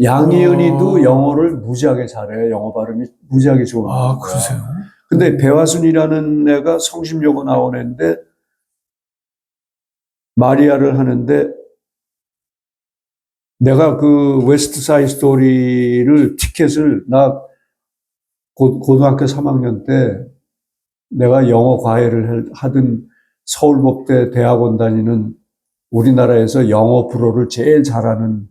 양희은이도 영어를 무지하게 잘해요. 영어 발음이 무지하게 좋은 아, 거야. 그러세요? 근데 배화순이라는 애가 성심여고 나온 애인데 마리아를 하는데 내가 그 웨스트 사이드 스토리를 티켓을 나 고등학교 3학년 때 내가 영어 과외를 하던 서울법대 대학원 다니는 우리나라에서 영어 불어를 제일 잘하는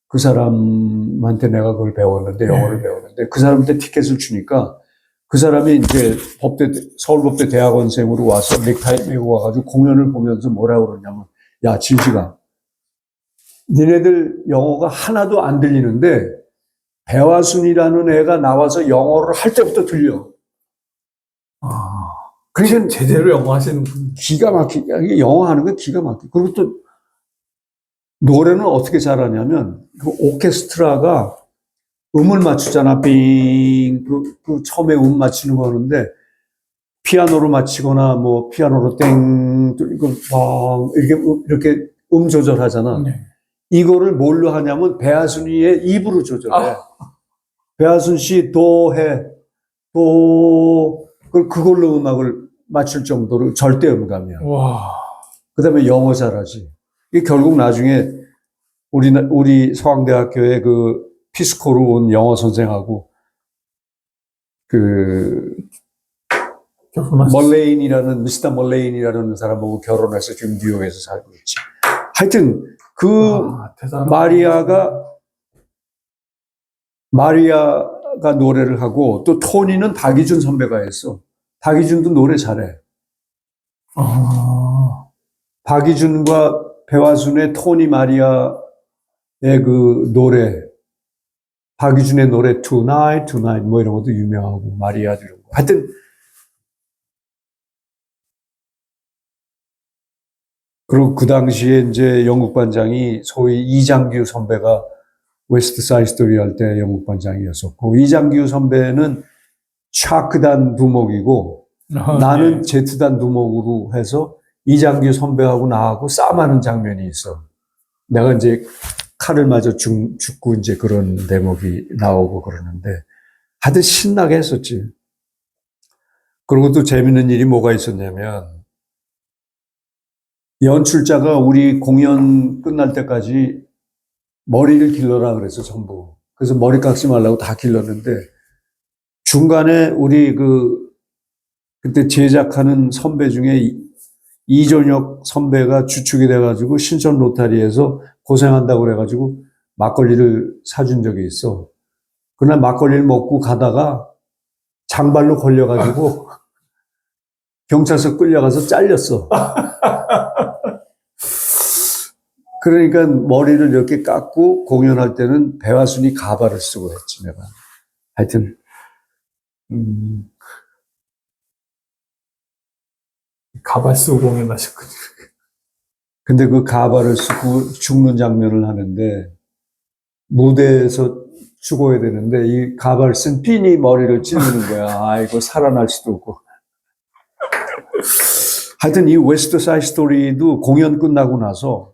그 사람한테 내가 그걸 배웠는데, 영어를 배웠는데, 그 사람한테 티켓을 주니까 그 사람이 이제 서울법대 대학원생으로 와서 넥타이 메고 와가지고 공연을 보면서 뭐라고 그러냐면, 야, 진식아, 니네들 영어가 하나도 안 들리는데, 배화순이라는 애가 나와서 영어를 할 때부터 들려. 아, 그러니까 제대로 영어 하시는 분. 기가 막히게, 영어 하는 건 기가 막히게. 그리고 또 노래는 어떻게 잘하냐면, 그 오케스트라가 음을 맞추잖아. 빙. 그 처음에 음 맞추는 거 하는데, 피아노로 맞추거나, 뭐, 피아노로 땡, 이거, 이렇게 조절하잖아. 네. 이거를 뭘로 하냐면, 배하순이의 입으로 조절해. 아. 배하순 씨, 도 해. 도, 그걸로 음악을 맞출 정도로 절대 음감이야. 와. 그 다음에 영어 잘하지. 이게 결국 나중에 우리 서강대학교의 그 피스코로 온 영어 선생하고 그 멀레인이라는 미스터 멀레인이라는 사람하고 결혼해서 지금 뉴욕에서 살고 있지. 하여튼 그 마리아가 노래를 하고 또 토니는 박이준 선배가 했어. 박이준도 노래 잘해. 박이준과 배화순의 토니 마리아의 그 노래, 박이준의 노래 Tonight, Tonight 뭐 이런 것도 유명하고 마리아도 이런 거. 하여튼 그리고 그 당시에 이제 영국 반장이 소위 이장규 선배가 웨스트 사이드 스토리 할 때 영국 반장이었었고 이장규 선배는 샤크단 두목이고 나는 제트단 두목으로 해서 이장규 선배하고 나하고 싸움하는 장면이 있어. 내가 이제 칼을 맞아 죽고 이제 그런 대목이 나오고 그러는데 하여튼 신나게 했었지. 그리고 또 재밌는 일이 뭐가 있었냐면 연출자가 우리 공연 끝날 때까지 머리를 길러라 그래서 전부. 그래서 머리 깎지 말라고 다 길렀는데 중간에 우리 그때 제작하는 선배 중에 이존혁 선배가 주축이 돼가지고 신천 로타리에서 고생한다고 그래가지고 막걸리를 사준 적이 있어. 그날 막걸리를 먹고 가다가 장발로 걸려가지고 경찰서 끌려가서 잘렸어. 그러니까 머리를 이렇게 깎고 공연할 때는 배화순이 가발을 쓰고 했지, 내가. 하여튼, 가발 쓰고 공연하셨군요. 근데 그 가발을 쓰고 죽는 장면을 하는데, 무대에서 죽어야 되는데, 이 가발 쓴 핀이 머리를 찌르는 거야. 아이고, 살아날 수도 없고. 하여튼 이 웨스트 사이드 스토리도 공연 끝나고 나서,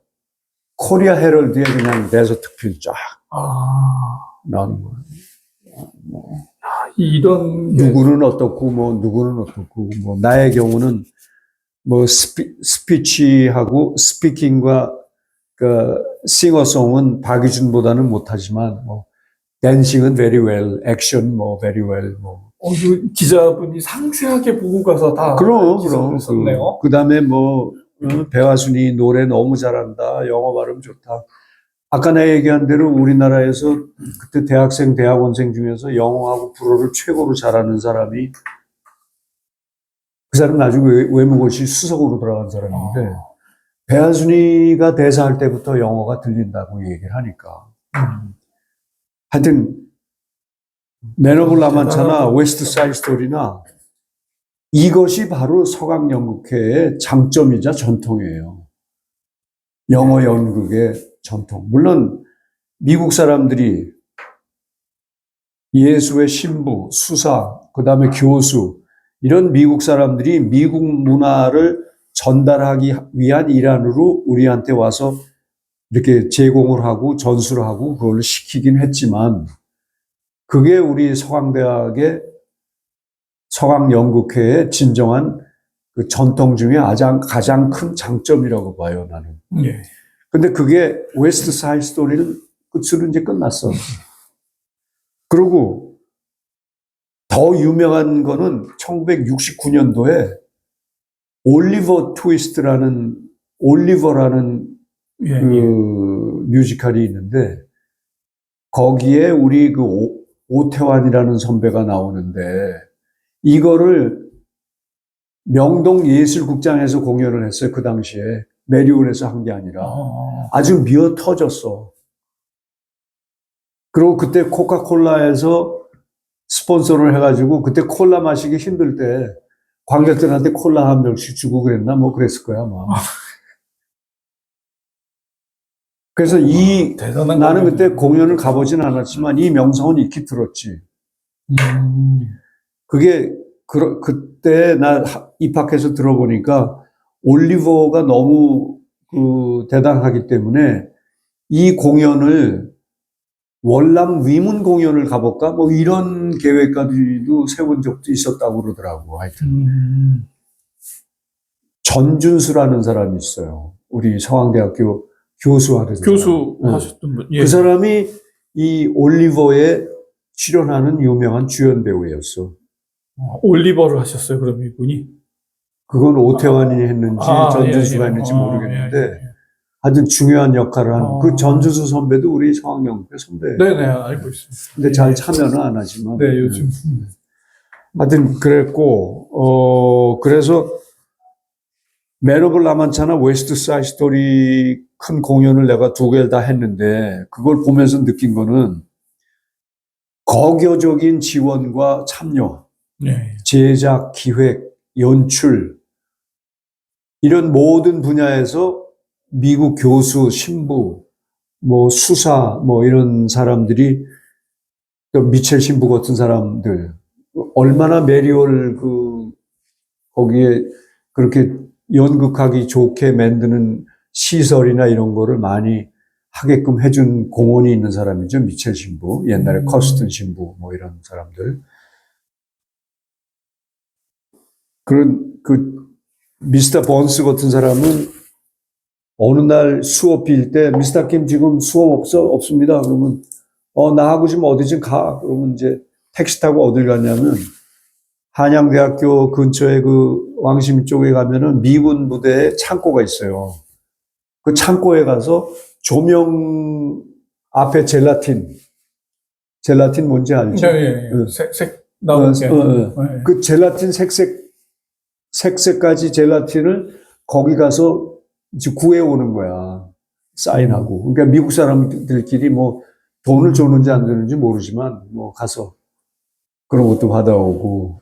코리아 헤럴드에 그냥 대서특필 쫙 나오는 거야. 이런 누구는 어떻고 뭐 누구는 어떻고 뭐 나의 경우는 뭐 스피치하고 스피킹과 그 싱어송은 박이준보다는 못하지만 뭐 댄싱은 very well, 액션 뭐 very well 뭐. 기자분이 상세하게 보고 가서 다 그럼 썼네요. 그다음에 뭐 배화순이 노래 너무 잘한다, 영어 발음 좋다. 아까 내가 얘기한 대로 우리나라에서 그때 대학원생 중에서 영어하고 불어를 최고로 잘하는 사람이 그 사람 나중에 외무고시 수석으로 들어간 사람인데 배한순이가 대사할 때부터 영어가 들린다고 얘기를 하니까 하여튼 맨 오브 라만차나 웨스트 사이드 스토리나 이것이 바로 서강연극회의 장점이자 전통이에요. 영어 연극의 전통. 물론 미국 사람들이 예수의 신부, 수사, 그 다음에 교수 이런 미국 사람들이 미국 문화를 전달하기 위한 일환으로 우리한테 와서 이렇게 제공을 하고 전수를 하고 그걸로 시키긴 했지만 그게 우리 서강대학의 서강연극회의 진정한 그 전통 중에 가장 큰 장점이라고 봐요, 나는. 예. 근데 그게 웨스트 사이드 스토리를 끝으로 이제 끝났어. 그리고 더 유명한 거는 1969년도에 올리버라는 예. 그 뮤지컬이 있는데 거기에 우리 그 오태환이라는 선배가 나오는데 이거를 명동 예술극장에서 공연을 했어요. 그 당시에 메리올에서 한 게 아니라 아주 미어 터졌어. 그리고 그때 코카콜라에서 스폰서를 해가지고 그때 콜라 마시기 힘들 때 관객들한테 콜라 한 병씩 주고 그랬나 뭐 그랬을 거야 아마. 그래서 대단한 나는 공연이네. 그때 공연을 가보진 않았지만 이 명성은 익히 들었지. 그게 그때 나 입학해서 들어보니까 올리버가 너무 대단하기 때문에 이 공연을 월남 위문 공연을 가볼까? 뭐 이런 계획까지도 세운 적도 있었다고 그러더라고. 하여튼. 전준수라는 사람이 있어요. 우리 서강대학교 교수 하던 교수 사람. 하셨던 분. 예. 그 사람이 이 올리버에 출연하는 유명한 주연 배우였어. 올리버를 하셨어요, 그럼 이분이? 그건 오태환이 했는지 전준수가 했는지 모르겠는데 하여튼 중요한 역할을 하는 그 전준수 선배도 우리 서강연극회 선배예요. 네네, 알고 있습니다. 근데 잘 참여는 안 하지만. 네, 요즘. 하여튼 그랬고 그래서 맨 오브 라만차나 웨스트 사이드 스토리 큰 공연을 내가 2개를 다 했는데 그걸 보면서 느낀 거는 거교적인 지원과 참여, 네. 제작, 기획, 연출 이런 모든 분야에서 미국 교수, 신부, 뭐 수사, 뭐 이런 사람들이 또 미첼 신부 같은 사람들 얼마나 메리올 거기에 그렇게 연극하기 좋게 만드는 시설이나 이런 거를 많이 하게끔 해준 공헌이 있는 사람이죠. 미첼 신부, 옛날에 커스튼 신부, 뭐 이런 사람들. 미스터 번스 같은 사람은 어느 날 수업일 때, 미스터 킴 지금 수업 없습니다. 그러면, 나하고 지금 어디 좀 가. 그러면 이제 택시 타고 어딜 가냐면, 한양대학교 근처에 그 왕심 쪽에 가면은 미군 부대에 창고가 있어요. 그 창고에 가서 조명 앞에 젤라틴 뭔지 알죠? 네, 색 나오는 게. 그 젤라틴 색색까지 젤라틴을 거기 가서 이제 구해오는 거야. 사인하고. 그러니까 미국 사람들끼리 뭐 돈을 줬는지 안 줬는지 모르지만 뭐 가서 그런 것도 받아오고.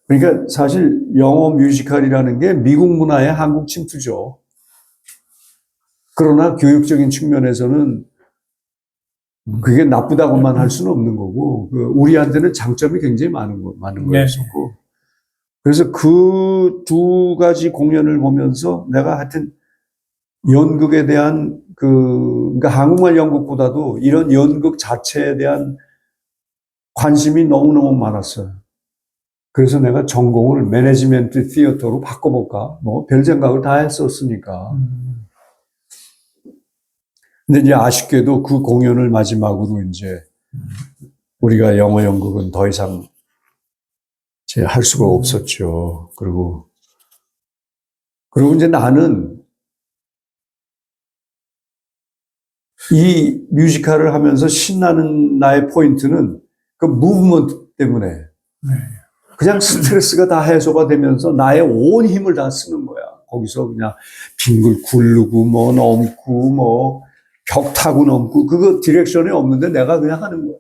그러니까 사실 영어 뮤지컬이라는 게 미국 문화의 한국 침투죠. 그러나 교육적인 측면에서는 그게 나쁘다고만 할 수는 없는 거고, 우리한테는 장점이 굉장히 많은 거였었고. 그래서 그 2가지 공연을 보면서 내가 하여튼 연극에 대한 그러니까 한국말 연극보다도 이런 연극 자체에 대한 관심이 너무너무 많았어요. 그래서 내가 전공을 매니지먼트 티어터로 바꿔볼까? 뭐 별 생각을 다 했었으니까. 근데 이제 아쉽게도 그 공연을 마지막으로 이제 우리가 영어 연극은 더 이상 할 수가 없었죠. 그리고 이제 나는 이 뮤지컬을 하면서 신나는 나의 포인트는 그 무브먼트 때문에 그냥 스트레스가 다 해소가 되면서 나의 온 힘을 다 쓰는 거야. 거기서 그냥 빙글 굴르고 뭐 넘고 뭐 벽 타고 넘고 그거 디렉션이 없는데 내가 그냥 하는 거야.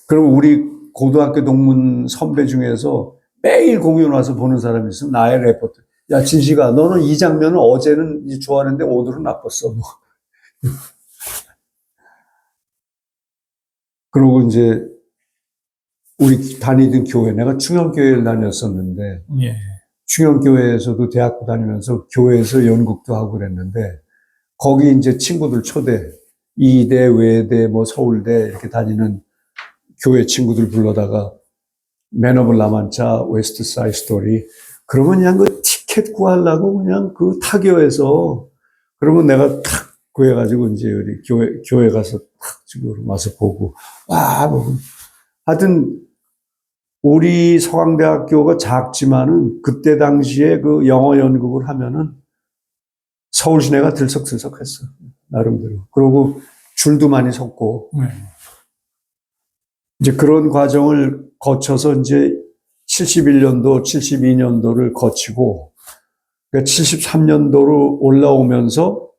그럼 우리 고등학교 동문 선배 중에서 매일 공연 와서 보는 사람이 있으면 나의 레포트. 야, 진식아, 너는 이 장면은 어제는 좋아하는데 오늘은 나빴어. 뭐. 그리고 이제 우리 다니던 교회, 내가 충영교회를 다녔었는데, 예. 충영교회에서도 대학교 다니면서 교회에서 연극도 하고 그랬는데, 거기 이제 친구들 초대, 이대, 외대, 뭐 서울대 이렇게 다니는 교회 친구들 불러다가 맨 오브 라만차, 웨스트 사이드 스토리. 그러면 그냥 그 티켓 구하려고 그냥 그 타교에서, 그러면 내가 탁 구해가지고 이제 우리 교회 가서 탁 지금 와서 보고, 와, 뭐. 하여튼, 우리 서강대학교가 작지만은 그때 당시에 그 영어 연극을 하면은 서울 시내가 들썩들썩했어. 나름대로. 그리고 줄도 많이 섰고. 네. 이제 그런 과정을 거쳐서 이제 71년도, 72년도를 거치고, 그러니까 73년도로 올라오면서,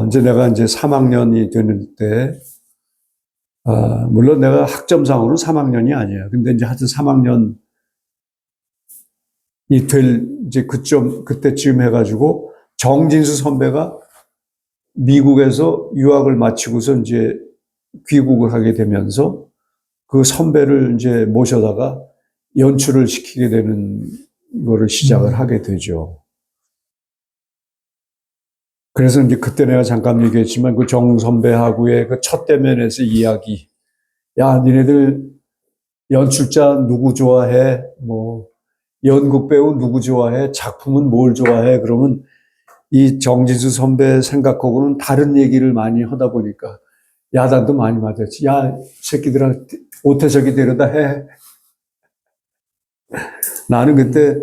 이제 내가 이제 3학년이 되는 때, 물론 내가 학점상으로는 3학년이 아니에요. 근데 이제 하여튼 3학년이 이제 그때쯤 해가지고, 정진수 선배가 미국에서 유학을 마치고서 이제 귀국을 하게 되면서 그 선배를 이제 모셔다가 연출을 시키게 되는 거를 시작을 하게 되죠. 그래서 이제 그때 내가 잠깐 얘기했지만 그 정 선배하고의 그 첫 대면에서 이야기. 야, 니네들 연출자 누구 좋아해? 뭐, 연극 배우 누구 좋아해? 작품은 뭘 좋아해? 그러면 이 정진수 선배 생각하고는 다른 얘기를 많이 하다 보니까 야단도 많이 맞았지. 야, 새끼들아, 오태석이 데려다 해. 나는 그때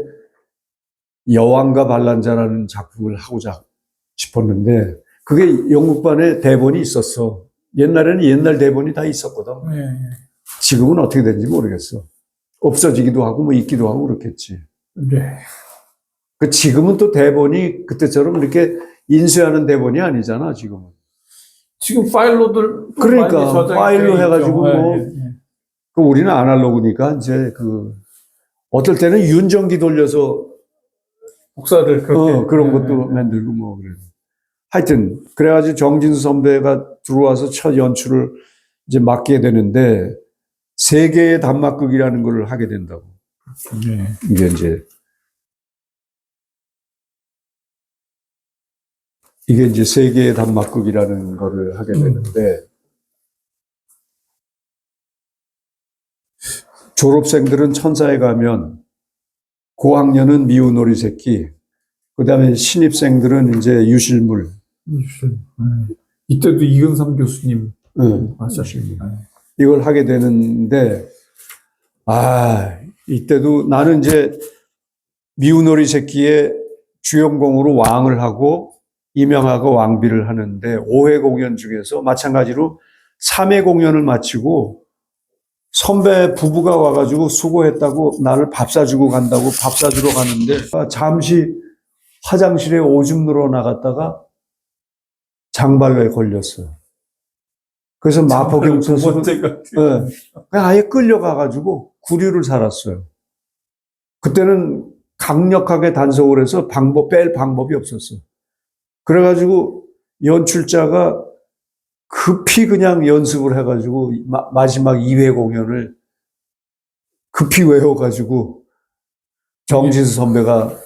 여왕과 반란자라는 작품을 하고자 싶었는데, 그게 연극반에 대본이 있었어. 옛날에는 옛날 대본이 다 있었거든. 네. 지금은 어떻게 되는지 모르겠어. 없어지기도 하고, 뭐 있기도 하고 그렇겠지. 네. 그 지금은 또 대본이 그때처럼 이렇게 인쇄하는 대본이 아니잖아, 지금은. 지금 파일로들 그러니까 많이 저장이 파일로 돼 해가지고 있죠. 뭐 네, 네. 그 우리는 아날로그니까 이제 그 어떨 때는 윤정기 돌려서 복사를 그렇게 그런 것도 만들고 뭐 그래. 하여튼 그래가지고 정진수 선배가 들어와서 첫 연출을 이제 맡게 되는데 세계의 단막극이라는 걸 하게 된다고. 네. 이게 이제 세계의 단막극이라는 거를 하게 되는데 졸업생들은 천사에 가면 고학년은 미운 오리 새끼, 그 다음에 신입생들은 이제 유실물. 이때도 이근삼 교수님 하셨어요. 이걸 하게 되는데, 이때도 나는 이제 미운 오리 새끼의 주연공으로 왕을 하고 이명하고 왕비를 하는데 5회 공연 중에서 마찬가지로 3회 공연을 마치고 선배 부부가 와가지고 수고했다고 나를 밥 사주고 간다고 밥 사주러 가는데 잠시 화장실에 오줌 누러 나갔다가 장발로에 걸렸어요. 그래서 마포경찰서로 아예 끌려가가지고 구류를 살았어요. 그때는 강력하게 단속을 해서 뺄 방법이 없었어요. 그래가지고 연출자가 급히 그냥 연습을 해가지고 마지막 2회 공연을 급히 외워가지고 정진수 선배가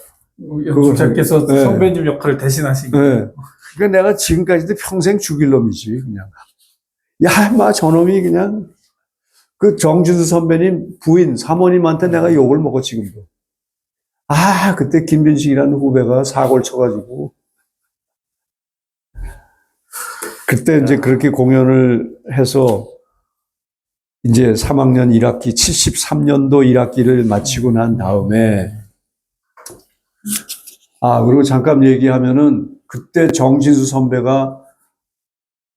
연출자께서 선배님 역할을 대신하신 거예요. 그러니까 내가 지금까지도 평생 죽일 놈이지 그냥. 야, 마 저놈이 그냥 그 정진수 선배님 부인 사모님한테 내가 욕을 먹어 지금도. 그때 김빈식이라는 후배가 사고를 쳐가지고 그때 이제 그렇게 공연을 해서 이제 3학년 1학기, 73년도 1학기를 마치고 난 다음에 그리고 잠깐 얘기하면은 그때 정진수 선배가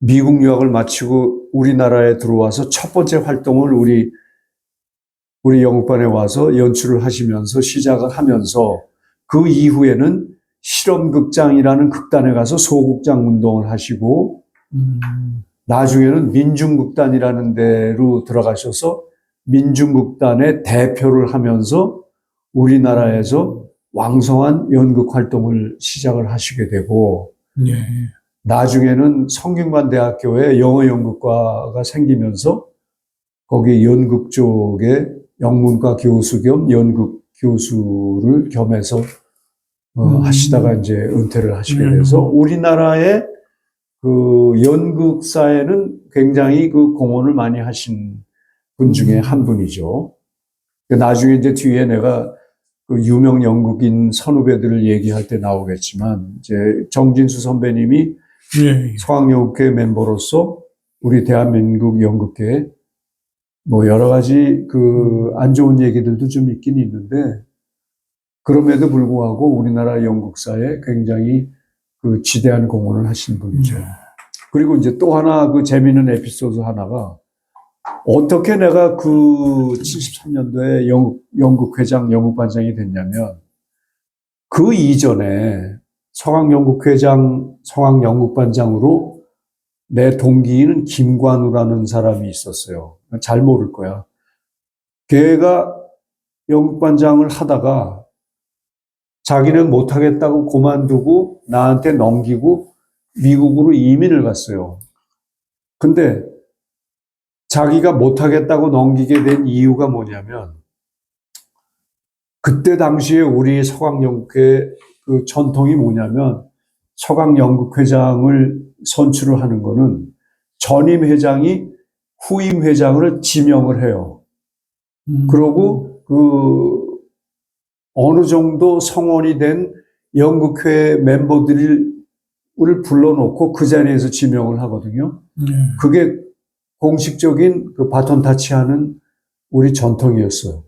미국 유학을 마치고 우리나라에 들어와서 첫 번째 활동을 우리 연극반에 와서 연출을 하시면서 시작을 하면서 그 이후에는 실험극장이라는 극단에 가서 소극장 운동을 하시고 나중에는 민중극단이라는 데로 들어가셔서 민중극단의 대표를 하면서 우리나라에서 왕성한 연극 활동을 시작을 하시게 되고 나중에는 성균관대학교에 영어연극과가 생기면서 거기 연극 쪽에 영문과 교수 겸 연극 교수를 겸해서 하시다가 이제 은퇴를 하시게 돼서 우리나라의 그 연극사에는 굉장히 그 공헌을 많이 하신 분 중에 한 분이죠. 나중에 이제 뒤에 내가 그 유명 연극인 선후배들을 얘기할 때 나오겠지만, 이제 정진수 선배님이 예. 서강연극회 멤버로서 우리 대한민국 연극계에 뭐 여러 가지 그 안 좋은 얘기들도 좀 있긴 있는데, 그럼에도 불구하고 우리나라 연극사에 굉장히 그 지대한 공헌을 하신 분이죠. 그리고 이제 또 하나 그 재미있는 에피소드 하나가, 어떻게 내가 그 73년도에 연극회장, 연극반장이 됐냐면, 그 이전에 서강연극회장, 서강연극반장으로 내 동기인 김관우라는 사람이 있었어요. 잘 모를 거야. 걔가 연극반장을 하다가 자기는 못하겠다고 그만두고 나한테 넘기고 미국으로 이민을 갔어요. 근데 자기가 못하겠다고 넘기게 된 이유가 뭐냐면, 그때 당시에 우리 서강연극회 그 전통이 뭐냐면, 서강연극회장을 선출을 하는 거는 전임 회장이 후임 회장을 지명을 해요. 그러고 그 어느 정도 성원이 된 연극회 멤버들을 불러놓고 그 자리에서 지명을 하거든요. 그게 공식적인 그 바톤 타치하는 우리 전통이었어요.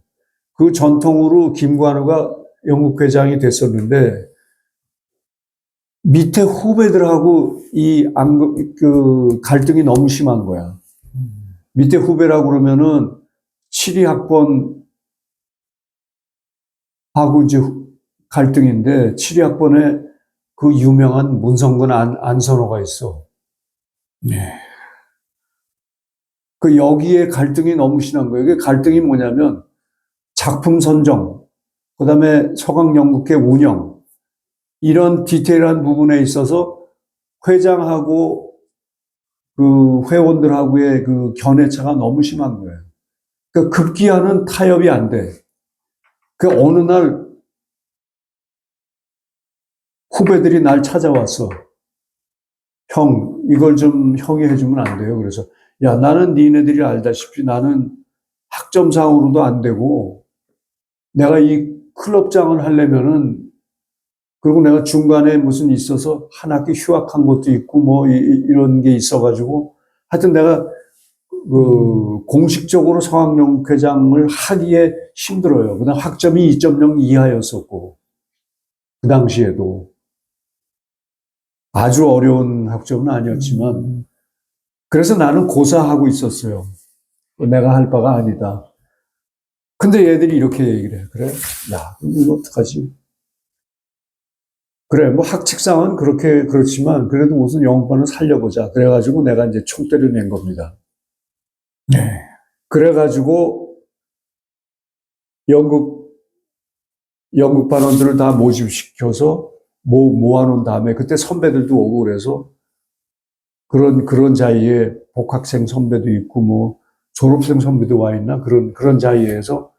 그 전통으로 김관우가 연극회장이 됐었는데, 밑에 후배들하고 그 갈등이 너무 심한 거야. 밑에 후배라고 그러면은 7위 학번하고 이제 갈등인데, 7위 학번에 그 유명한 문성근 안선호가 있어. 네. 그 여기에 갈등이 너무 심한 거예요. 그 갈등이 뭐냐면, 작품 선정, 그 다음에 서강연극회 운영, 이런 디테일한 부분에 있어서 회장하고 그 회원들하고의 그 견해차가 너무 심한 거예요. 그러니까 급기야는 타협이 안 돼. 그 어느 날 후배들이 날 찾아왔어. 형, 이걸 좀 형이 해주면 안 돼요. 그래서, 야, 나는 니네들이 알다시피 나는 학점상으로도 안 되고, 내가 이 클럽장을 하려면은, 그리고 내가 중간에 무슨 있어서 한 학기 휴학한 것도 있고, 뭐, 이런 게 있어가지고, 하여튼 내가, 공식적으로 서강연극회장을 하기에 힘들어요. 그 다음 학점이 2.0 이하였었고, 그 당시에도. 아주 어려운 학점은 아니었지만, 그래서 나는 고사하고 있었어요. 내가 할 바가 아니다. 근데 얘들이 이렇게 얘기를 해. 그래? 야, 그럼 이거 어떡하지? 그래, 뭐 학칙상은 그렇지만, 그래도 무슨 연극반을 살려보자. 그래가지고 내가 이제 총대를 낸 겁니다. 네. 그래가지고 연극반원들을 다 모집시켜서 모아놓은 다음에, 그때 선배들도 오고 그래서 그런 자리에 복학생 선배도 있고 뭐 졸업생 선배도 와 있나 그런 자리에서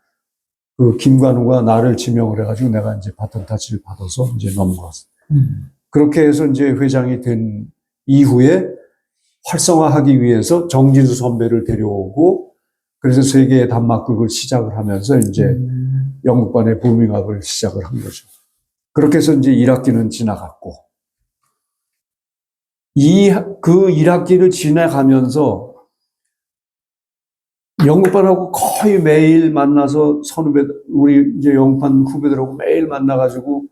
그 김관우가 나를 지명을 해가지고 내가 이제 바톤 타치를 받아서 이제 넘어갔어. 그렇게 해서 이제 회장이 된 이후에 활성화하기 위해서 정진수 선배를 데려오고, 그래서 세계의 단막극을 시작을 하면서 이제 연극반의 부밍업을 시작을 한 거죠. 그렇게 해서 이제 1학기는 지나갔고, 그 1학기를 지나가면서 연극반하고 거의 매일 만나서 우리 이제 연극반 후배들하고 매일 만나가지고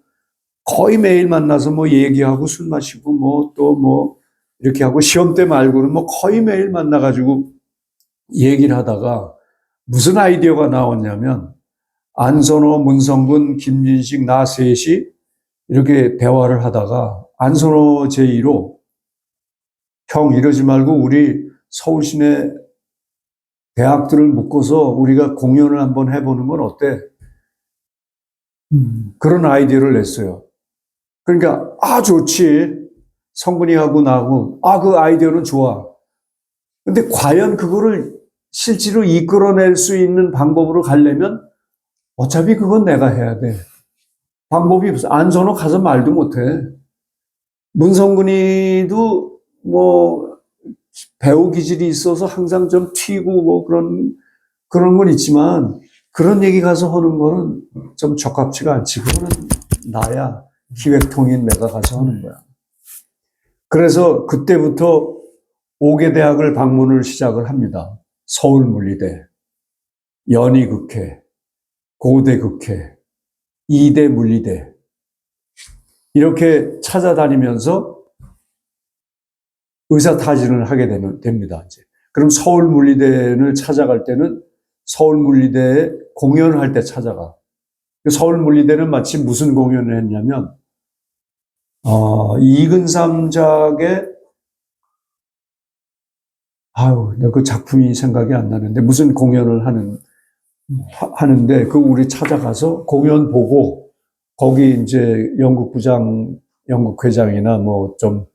거의 매일 만나서 뭐 얘기하고 술 마시고 뭐 또 뭐 이렇게 하고, 시험 때 말고는 뭐 거의 매일 만나가지고 얘기를 하다가 무슨 아이디어가 나왔냐면, 안선호, 문성근, 김진식, 나 셋이 이렇게 대화를 하다가 안선호 제2로, 형 이러지 말고 우리 서울 시내 대학들을 묶어서 우리가 공연을 한번 해보는 건 어때? 그런 아이디어를 냈어요. 그러니까 좋지. 성근이하고 나하고 그 아이디어는 좋아. 근데 과연 그거를 실제로 이끌어낼 수 있는 방법으로 가려면 어차피 그건 내가 해야 돼. 방법이 없어. 안선호 가서 말도 못해. 문성근이도 뭐 배우 기질이 있어서 항상 좀 튀고 뭐 그런 건 있지만 그런 얘기 가서 하는 거는 좀 적합치가 않지. 그거는 나야. 기획통인 내가 가서 하는 거야. 그래서 그때부터 5개 대학을 방문을 시작을 합니다. 서울물리대, 연희극회, 고대극회, 이대 물리대 이렇게 찾아다니면서 의사타진을 하게 됩니다. 이제. 그럼 서울물리대를 찾아갈 때는 서울물리대에 공연을 할 때 찾아가. 서울물리대는 마치 무슨 공연을 했냐면 이근삼 작의 내가 그 작품이 생각이 안 나는데 무슨 공연을 하는데 그 우리 찾아가서 공연 보고 거기 이제 연극회장이나 뭐 좀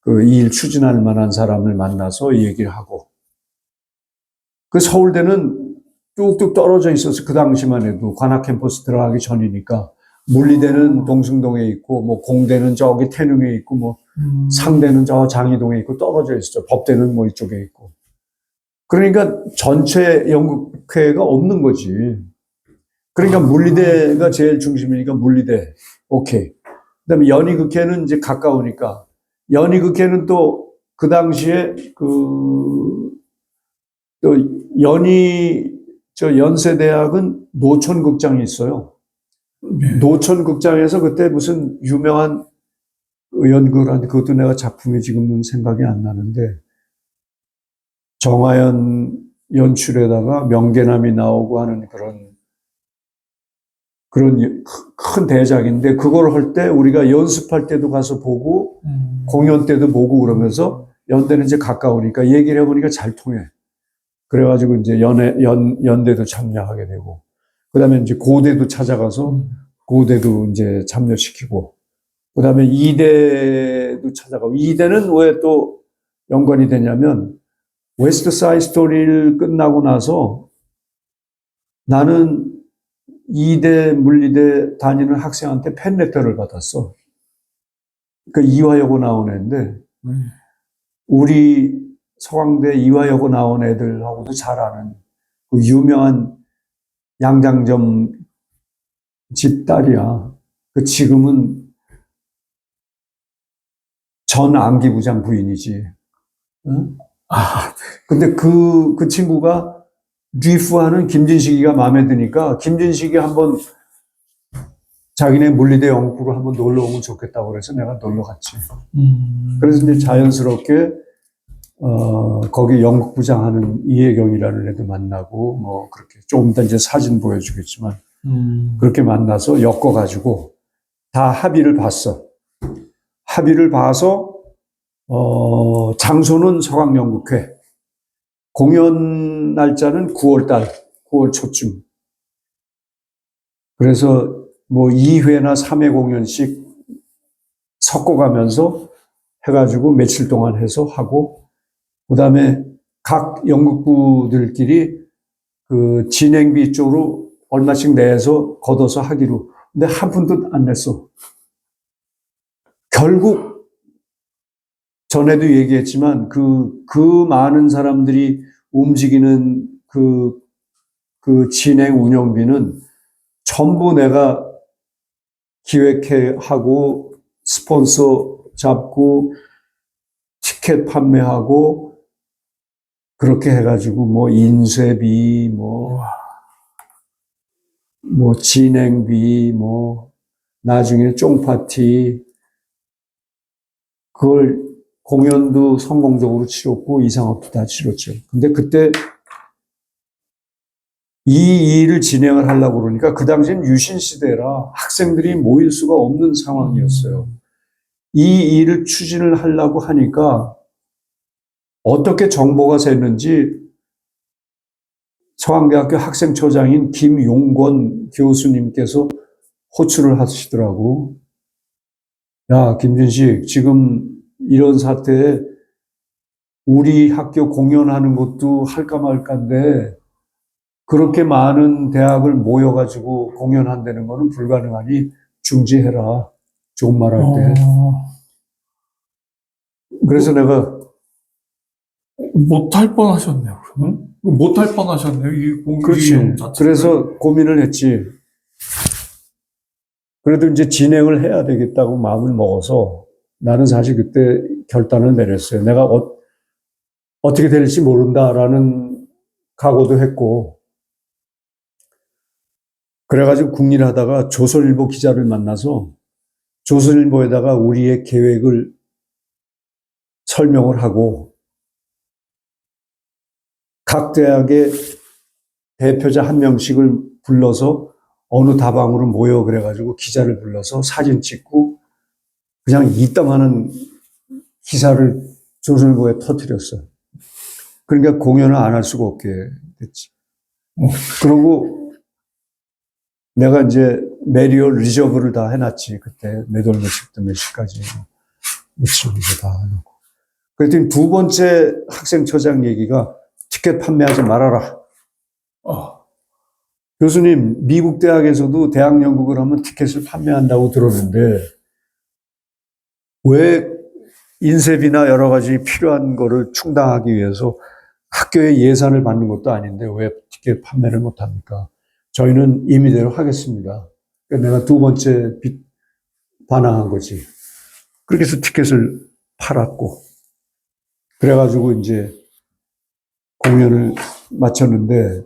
그 이 일 추진할 만한 사람을 만나서 얘기를 하고 그 서울대는 뚝뚝 떨어져 있어서 그 당시만 해도 관악 캠퍼스 들어가기 전이니까 물리대는 동승동에 있고 뭐 공대는 저기 태릉에 있고 뭐 상대는 저 장이동에 있고 떨어져 있었죠. 법대는 뭐 이쪽에 있고. 그러니까 전체 연극회가 없는 거지. 그러니까 물리대가 제일 중심이니까 물리대. 오케이. 그다음에 연희극회는 이제 가까우니까 연희극회는 또 그 당시에 또 연세대학은 노천극장이 있어요. 네. 노천극장에서 그때 무슨 유명한 연극을 그것도 내가 작품이 지금은 생각이 안 나는데 정하연 연출에다가 명계남이 나오고 하는 그런 큰 대작인데 그걸 할 때 우리가 연습할 때도 가서 보고 공연 때도 보고 그러면서 연대는 이제 가까우니까 얘기를 해보니까 잘 통해. 그래가지고 이제 연대도 참여하게 되고 그 다음에 이제 고대도 찾아가서 고대도 이제 참여시키고 그 다음에 이대도 찾아가고 이대는 왜 또 연관이 되냐면 웨스트 사이드 스토리를 끝나고 나서 나는 이대 물리대 다니는 학생한테 팬레터를 받았어. 그 이화여고 나온 애인데 우리 서강대 이화여고 나온 애들하고도 잘 아는 그 유명한 양장점 집 딸이야. 그 지금은 전 안기부장 부인이지. 응? 근데 그 친구가 리프하는 김진식이가 마음에 드니까 김진식이 한번 자기네 물리대 연구를 한번 놀러 오면 좋겠다고 그래서 내가 놀러 갔지. 그래서 이제 자연스럽게 거기 연극부장 하는 이혜경이라는 애도 만나고 뭐 그렇게 조금 더 이제 사진 보여주겠지만 그렇게 만나서 엮어가지고 다 합의를 봤어. 합의를 봐서 장소는 서강연극회, 공연 날짜는 9월 초쯤. 그래서 뭐 2회나 3회 공연씩 섞어가면서 해가지고 며칠 동안 해서 하고, 그 다음에 각 연극부들끼리 그 진행비 쪽으로 얼마씩 내서 걷어서 하기로. 근데 한 푼도 안 냈어. 결국 전에도 얘기했지만 그 많은 사람들이 움직이는 그 진행 운영비는 전부 내가 기획하고 스폰서 잡고 티켓 판매하고 그렇게 해가지고 뭐 인쇄비 뭐 진행비 뭐 나중에 쫑파티 그걸 공연도 성공적으로 치렀고 이상업도 다 치렀죠. 근데 그때 이 일을 진행을 하려고 그러니까 그 당시엔 유신 시대라 학생들이 모일 수가 없는 상황이었어요. 이 일을 추진을 하려고 하니까 어떻게 정보가 샜는지 서강대학교 학생처장인 김용권 교수님께서 호출을 하시더라고. 야, 김준식, 지금 이런 사태에 우리 학교 공연하는 것도 할까 말까인데 그렇게 많은 대학을 모여가지고 공연한다는 거는 불가능하니 중지해라. 좋은 말 할 때. 그래서 내가 못할 뻔 하셨네요, 그러면? 못할 뻔 하셨네요, 이 그렇지. 공연 자체를. 그래서 고민을 했지. 그래도 이제 진행을 해야 되겠다고 마음을 먹어서 나는 사실 그때 결단을 내렸어요. 내가 어떻게 될지 모른다라는 각오도 했고, 그래가지고 국리하다가 조선일보 기자를 만나서 조선일보에다가 우리의 계획을 설명을 하고 각 대학의 대표자 한 명씩을 불러서 어느 다방으로 모여 그래가지고 기자를 불러서 사진 찍고 그냥 이따마는 기사를 조선일보에 터뜨렸어요. 그러니까 공연을 안 할 수가 없게 됐지. 그러고 내가 이제 메리얼 리저브를 다 해놨지. 그때 몇 월 몇시부터 몇 시까지 며칠부터 다 해놓고. 그랬더니 두 번째 학생처장 얘기가 티켓 판매하지 말아라. 교수님, 미국 대학에서도 대학 연극을 하면 티켓을 판매한다고 들었는데 왜 인쇄비나 여러 가지 필요한 거를 충당하기 위해서 학교에 예산을 받는 것도 아닌데 왜 티켓 판매를 못합니까? 저희는 임의대로 하겠습니다. 그러니까 내가 두 번째 반항한 거지. 그렇게 해서 티켓을 팔았고 그래가지고 이제 공연을 마쳤는데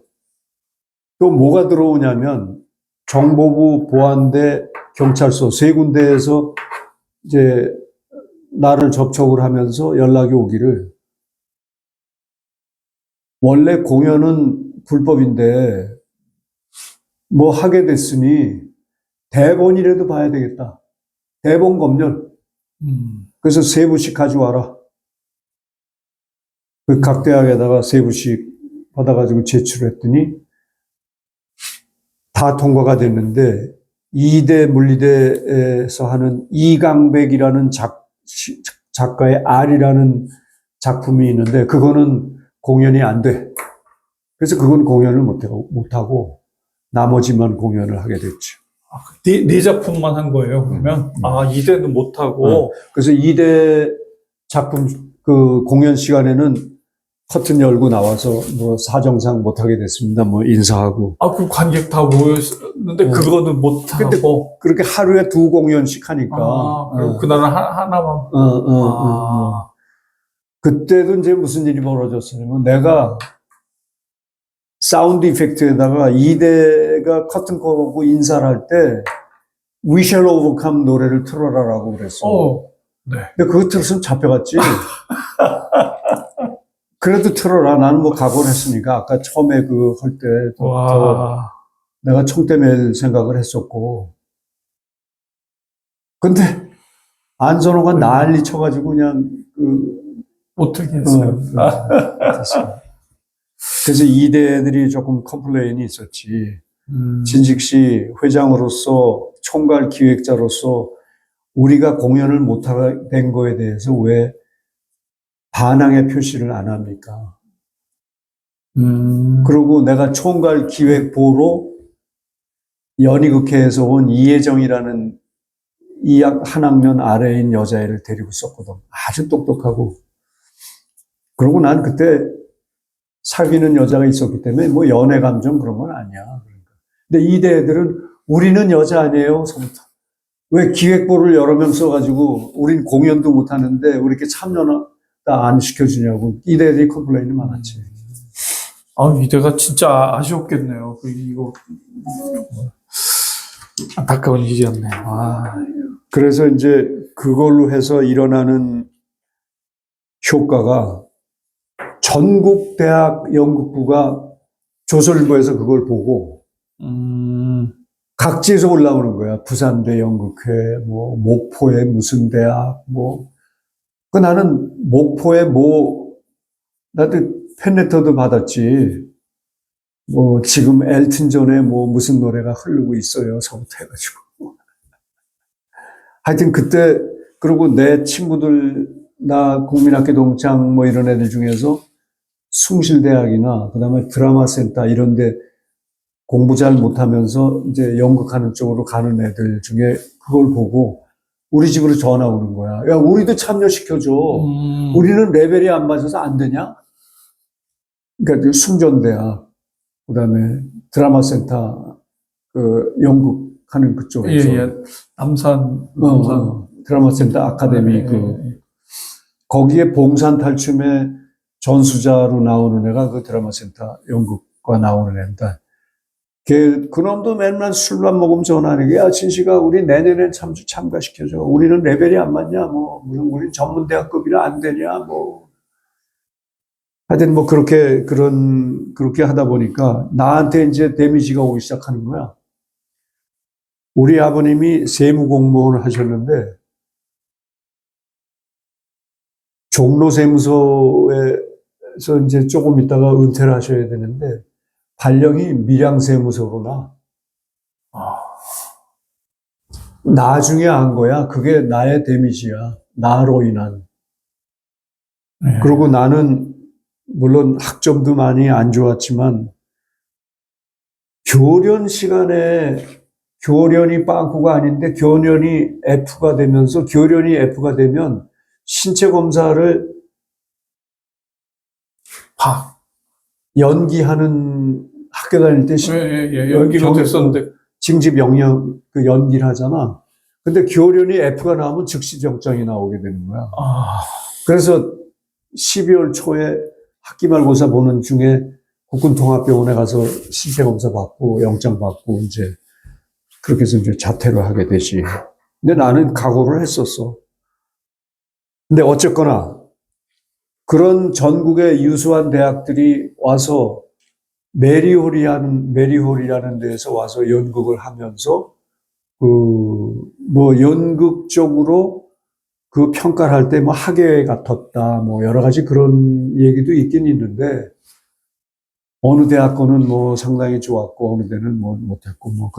또 뭐가 들어오냐면 정보부, 보안대, 경찰서 세 군데에서 이제 나를 접촉을 하면서 연락이 오기를 원래 공연은 불법인데 뭐 하게 됐으니 대본이라도 봐야 되겠다. 대본 검열. 그래서 세 부씩 가져와라. 그 각 대학에다가 세 부씩 받아가지고 제출했더니 다 통과가 됐는데 이대 물리대에서 하는 이강백이라는 작가의 R이라는 작품이 있는데 그거는 공연이 안 돼. 그래서 그건 공연을 못하고 나머지만 공연을 하게 됐죠. 네 작품만 한 거예요, 그러면? 이대는 못하고. 그래서 이대 작품 그 공연 시간에는 커튼 열고 나와서 뭐 사정상 못하게 됐습니다. 뭐 인사하고. 그 관객 다 모였는데 그거는 못하고. 그렇게 하루에 두 공연씩 하니까. 그리고 그날은 하나만. 그때도 이제 무슨 일이 벌어졌냐면 내가 사운드 이펙트에다가 이대가 커튼 거고 인사를 할 때 We Shall Overcome 노래를 틀어라라고 그랬어. 네. 근데 그거 틀었으면 잡혀갔지. 그래도 틀어라. 나는 뭐 각오를 했으니까 아까 처음에 그 할 때부터 내가 총대 맬 생각을 했었고. 근데 안선호가 난리 쳐가지고 그냥 못하게 했어요. 그래서 이대들이 조금 컴플레인이 있었지. 진식 씨 회장으로서 총괄 기획자로서 우리가 공연을 못하게 된 거에 대해서 왜 반항의 표시를 안 합니까? 그리고 내가 총괄 기획보로 연희극회에서 온 이혜정이라는 한 학년 아래인 여자애를 데리고 있었거든. 아주 똑똑하고. 그리고 난 그때 사귀는 여자가 있었기 때문에 뭐 연애 감정 그런 건 아니야. 그러니까. 근데 이대 애들은 우리는 여자 아니에요. 왜 기획보를 여러 명 써가지고 우린 공연도 못 하는데 왜 이렇게 참여나 안 시켜주냐고. 이대 애들이 컴플레인이 많았지. 이대가 진짜 아쉬웠겠네요. 이거 안타까운 일이었네요. 그래서 이제 그걸로 해서 일어나는 효과가 전국 대학 연극부가 조선일보에서 그걸 보고 각지에서 올라오는 거야. 부산대 연극회, 뭐 목포의 무슨 대학, 뭐. 나는 목포에 나도 팬레터도 받았지. 뭐 지금 엘튼 존의 뭐 무슨 노래가 흐르고 있어요. 서부터 해가지고. 하여튼 그때 그리고 내 친구들 나 국민학교 동창 뭐 이런 애들 중에서 숭실대학이나 그다음에 드라마센터 이런 데 공부 잘 못하면서 이제 연극하는 쪽으로 가는 애들 중에 그걸 보고 우리 집으로 전화 오는 거야. 야, 우리도 참여시켜줘. 우리는 레벨이 안 맞아서 안 되냐? 그러니까 숭전대학, 그 다음에 드라마센터, 그 연극하는 그쪽에서. 예, 예. 남산. 드라마센터 아카데미 거기에 봉산탈춤의 전수자로 나오는 애가 그 드라마센터 연극과 나오는 애인데 그놈도 맨날 술만 먹으면 전화하는 게 야 진식아 우리 내년엔 참가시켜줘. 우리는 레벨이 안 맞냐 뭐 무슨 우린 전문대학급이라 안 되냐 뭐 하여튼 뭐 그렇게 하다 보니까 나한테 이제 데미지가 오기 시작하는 거야. 우리 아버님이 세무공무원을 하셨는데 종로세무서에서 이제 조금 있다가 은퇴를 하셔야 되는데 발령이 밀양세무서로 나. 나중에 안 거야. 그게 나의 데미지야. 나로 인한. 네. 그리고 나는 물론 학점도 많이 안 좋았지만 교련 시간에 교련이 빵꾸가 아닌데 교련이 F가 되면서 교련이 F가 되면 신체 검사를 연기하는 학교 다닐 때 연기로 됐었는데 징집 영역 그 연기를 하잖아. 근데 교련이 F가 나오면 즉시 정장이 나오게 되는 거야. 그래서 12월 초에 학기말고사 보는 중에 국군통합병원에 가서 신체 검사 받고 영장 받고 이제 그렇게 해서 이제 자퇴를 하게 되지. 근데 나는 각오를 했었어. 근데 어쨌거나 그런 전국의 유수한 대학들이 와서 메리홀이라는 데에서 와서 연극을 하면서 뭐 연극 쪽으로 그 평가를 할 때 뭐 학예 같았다 뭐 여러 가지 그런 얘기도 있긴 있는데 어느 대학 거는 뭐 상당히 좋았고 어느 데는 뭐 못했고 뭐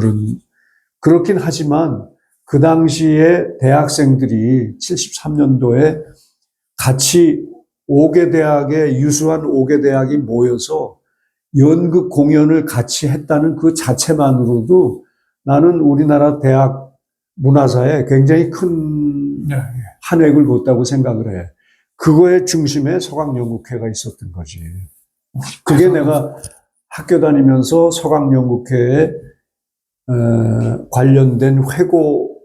그렇긴 하지만 그 당시에 대학생들이 73년도에 같이 5개 대학의 유수한 5개 대학이 모여서 연극 공연을 같이 했다는 그 자체만으로도 나는 우리나라 대학 문화사에 굉장히 큰 한 획을 긋다고 생각을 해. 그거의 중심에 서강연극회가 있었던 거지. 그게 내가 학교 다니면서 서강연극회에 관련된 회고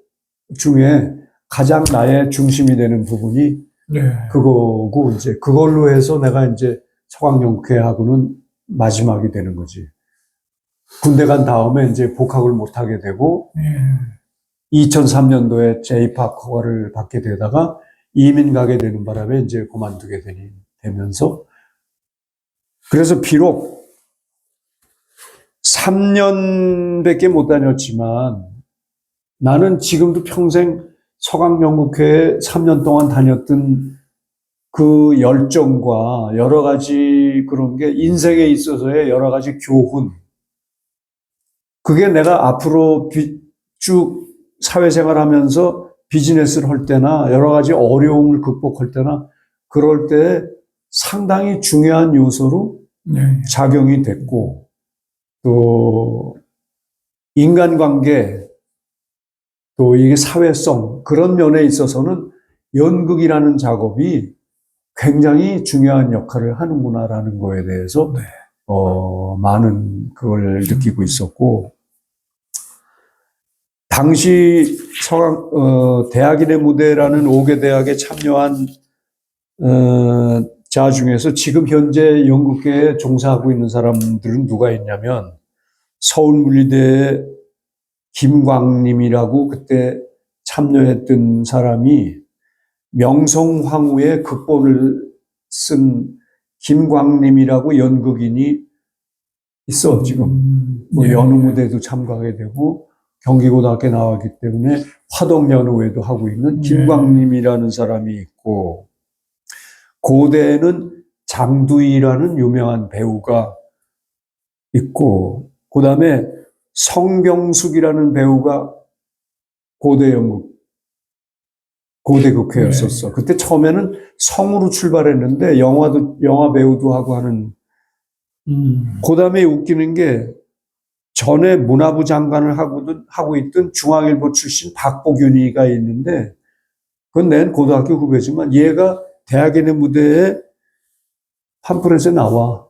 중에 가장 나의 중심이 되는 부분이 그거고 이제 그걸로 해서 내가 이제 서강연극회하고는 마지막이 되는 거지. 군대 간 다음에 이제 복학을 못 하게 되고 2003년도에 J-POP 허가를 받게 되다가 이민 가게 되는 바람에 이제 그만두게 되면서 그래서 비록 3년밖에 못 다녔지만 나는 지금도 평생 서강연극회에 3년 동안 다녔던 그 열정과 여러 가지 그런 게 인생에 있어서의 여러 가지 교훈 그게 내가 앞으로 쭉 사회생활 하면서 비즈니스를 할 때나 여러 가지 어려움을 극복할 때나 그럴 때 상당히 중요한 요소로 작용이 됐고 또 인간관계 또 이게 사회성 그런 면에 있어서는 연극이라는 작업이 굉장히 중요한 역할을 하는구나라는 거에 대해서 많은 그걸 느끼고 있었고 당시 대학인의 무대라는 5개 대학에 참여한 자 중에서 지금 현재 연극계에 종사하고 있는 사람들은 누가 있냐면 서울물리대의 김광림이라고 그때 참여했던 사람이 명성황후의 극본을 쓴 김광림이라고 연극인이 있어 지금 뭐 연우 무대도 참가하게 되고 경기고등학교에 나왔기 때문에 화덕연우회도 하고 있는 김광림이라는 사람이 있고 고대에는 장두희라는 유명한 배우가 있고 그 다음에 성경숙이라는 배우가 고대 극회였었어. 그때 처음에는 성으로 출발했는데 영화 배우도 하고 하는 그 다음에 웃기는 게 전에 문화부 장관을 하고 있던 중앙일보 출신 박보균이가 있는데, 그건 내 고등학교 후배지만 얘가 대학인의 무대에 팜플렛에 나와.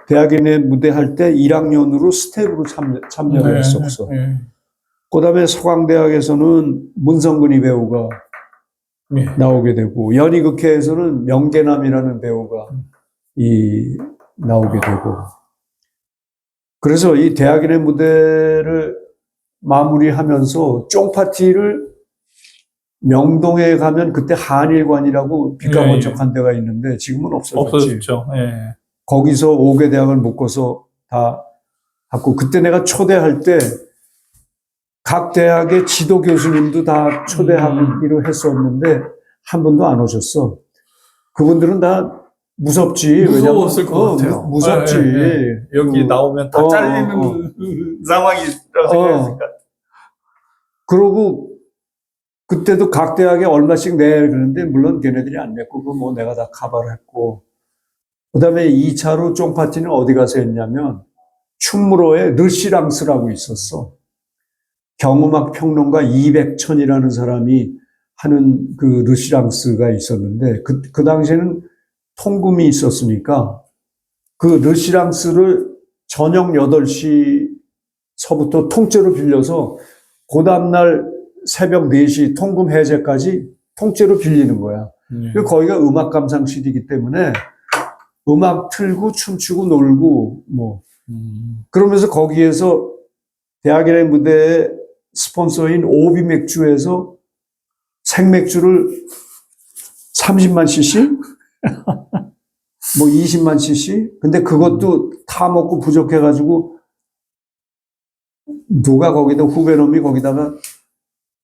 대학인의 무대 할 때 1학년으로 스텝으로 참여를 했었어. 그 다음에 서강대학에서는 문성근이 배우가 나오게 되고, 연희극회에서는 명계남이라는 배우가 나오게 되고. 그래서 이 대학인의 무대를 마무리하면서 쫑파티를 명동에 가면 그때 한일관이라고 빛가번쩍한 데가 있는데 지금은 없어졌지. 없어졌죠. 예. 거기서 5개 대학을 묶어서 다 하고, 그때 내가 초대할 때 각 대학의 지도 교수님도 다 초대하기로 했었는데 한 분도 안 오셨어. 그분들은 다 무섭지. 무서웠을 것 같아요. 무섭지. 여기 나오면 다 잘리는 상황이라고 생각했으니까. 그러고 그때도 각 대학에 얼마씩 내 그러는데 물론 걔네들이 안 냈고 그거 뭐 내가 다 커버를 했고. 그다음에 2차로 쫑파티는 어디 가서 했냐면 충무로에 르시랑스라고 있었어. 경음악 평론가 이백천이라는 사람이 하는 그 르시랑스가 있었는데 그 당시에는 통금이 있었으니까 그 르시랑스를 저녁 8시서부터 통째로 빌려서 그 다음날 새벽 4시 통금 해제까지 통째로 빌리는 거야. 거기가 음악 감상실이기 때문에 음악 틀고 춤추고 놀고 뭐 그러면서 거기에서 대학인의 무대에 스폰서인 오비 맥주에서 생맥주를 30만 cc? 뭐 20만 cc? 근데 그것도 다 먹고 부족해가지고 누가 거기다 후배놈이 거기다가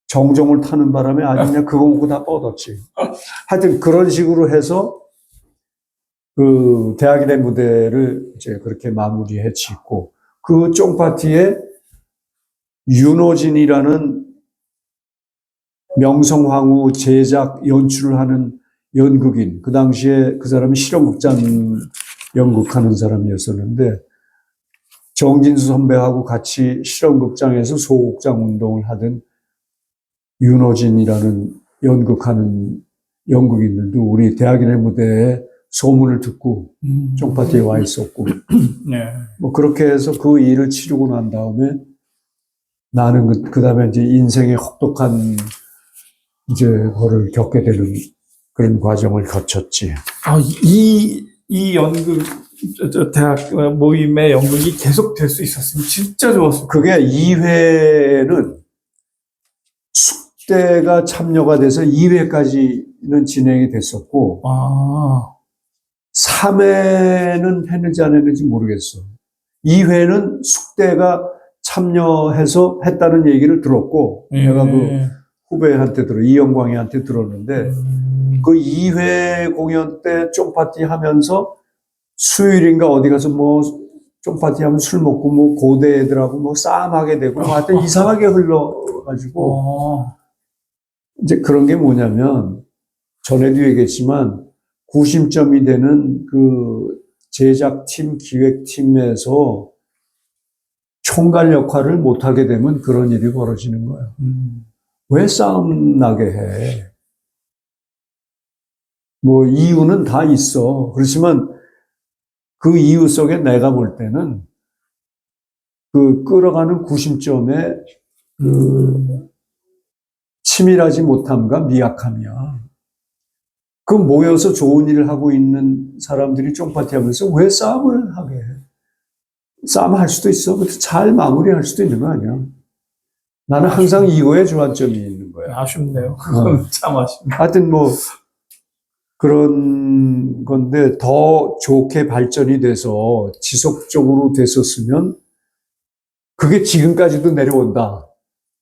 정종을 타는 바람에 아주 그냥 그거 먹고 다 뻗었지. 하여튼 그런 식으로 해서 그 대학인의 무대를 이제 그렇게 마무리해 짓고 그 쫑파티에 윤호진이라는 명성황후 제작 연출을 하는 연극인, 그 당시에 그 사람이 실험극장 연극하는 사람이었었는데 정진수 선배하고 같이 실험극장에서 소극장 운동을 하던 윤호진이라는 연극하는 연극인들도 우리 대학인의 무대에 소문을 듣고 쫑파티에 와 있었고 뭐 그렇게 해서 그 일을 치르고 난 다음에 나는 그 다음에 이제 인생의 혹독한 이제 거를 겪게 되는 그런 과정을 거쳤지. 이 연극, 대학 모임의 연극이 계속 될 수 있었으면 진짜 좋았을 거예요. 그게 2회는 숙대가 참여가 돼서 2회까지는 진행이 됐었고, 3회는 했는지 안 했는지 모르겠어. 2회는 숙대가 참여해서 했다는 얘기를 들었고, 내가 그 후배한테 이영광이한테 들었는데, 그 2회 공연 때 쫑파티 하면서 수요일인가 어디 가서 뭐 쫑파티 하면 술 먹고 뭐 고대 애들하고 뭐 싸움하게 되고, 하여튼 이상하게 흘러가지고, 이제 그런 게 뭐냐면, 전에도 얘기했지만, 구심점이 되는 그 제작팀, 기획팀에서 총괄 역할을 못하게 되면 그런 일이 벌어지는 거예요. 왜 싸움 나게 해? 뭐 이유는 다 있어. 그렇지만 그 이유 속에 내가 볼 때는 그 끌어가는 구심점에 그 치밀하지 못함과 미약함이야. 그 모여서 좋은 일을 하고 있는 사람들이 쫑파티 하면서 왜 싸움을 하게 해? 싸움할 수도 있어. 근데 잘 마무리할 수도 있는 거 아니야. 나는 항상 이거에 주안점이 있는 거야. 아쉽네요. 그건 참 아쉽네요. 하여튼 뭐 그런 건데 더 좋게 발전이 돼서 지속적으로 됐었으면 그게 지금까지도 내려온다.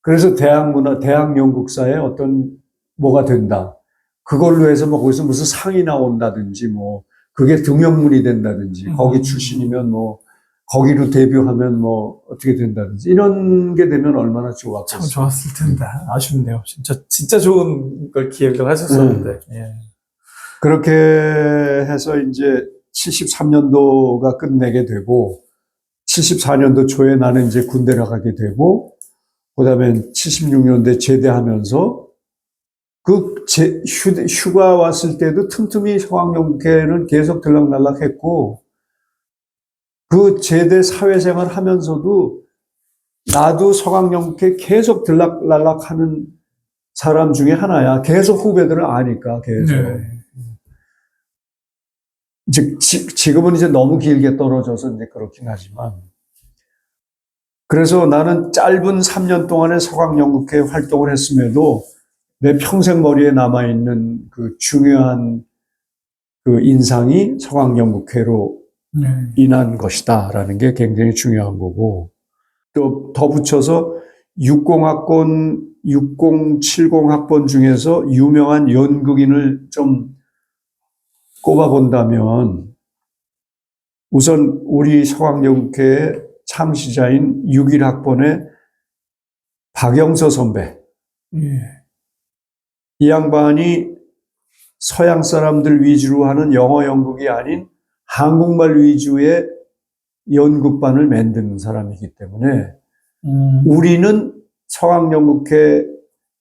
그래서 대학 연극사에 어떤 뭐가 된다. 그걸로 해서 뭐 거기서 무슨 상이 나온다든지 뭐 그게 등용문이 된다든지 거기 출신이면 뭐 거기로 데뷔하면 뭐 어떻게 된다든지 이런 게 되면 얼마나 좋았겠어요. 참 좋았을 텐데 아쉽네요. 진짜 좋은 걸 기획을 하셨었는데. 예. 그렇게 해서 이제 73년도가 끝내게 되고 74년도 초에 나는 이제 군대 나가게 되고, 그 다음에 76년도에 제대하면서 휴가 왔을 때도 틈틈이 서강연구회는 계속 들락날락 했고, 그 제대 사회생활 하면서도 나도 서강연구회 계속 들락날락 하는 사람 중에 하나야. 계속 후배들을 아니까, 계속. 네. 지금은 이제 너무 길게 떨어져서 이제 그렇긴 하지만. 그래서 나는 짧은 3년 동안의 서강연구회 활동을 했음에도 내 평생 머리에 남아있는 그 중요한 그 인상이 서강연구회로 네. 인한 것이다라는 게 굉장히 중요한 거고, 또 더 붙여서 60학번, 6070학번 중에서 유명한 연극인을 좀 꼽아본다면, 우선 우리 서강연구회의 창시자인 61학번의 박영서 선배. 예. 이 양반이 서양 사람들 위주로 하는 영어 연극이 아닌 한국말 위주의 연극반을 만든 사람이기 때문에 우리는 서강연극회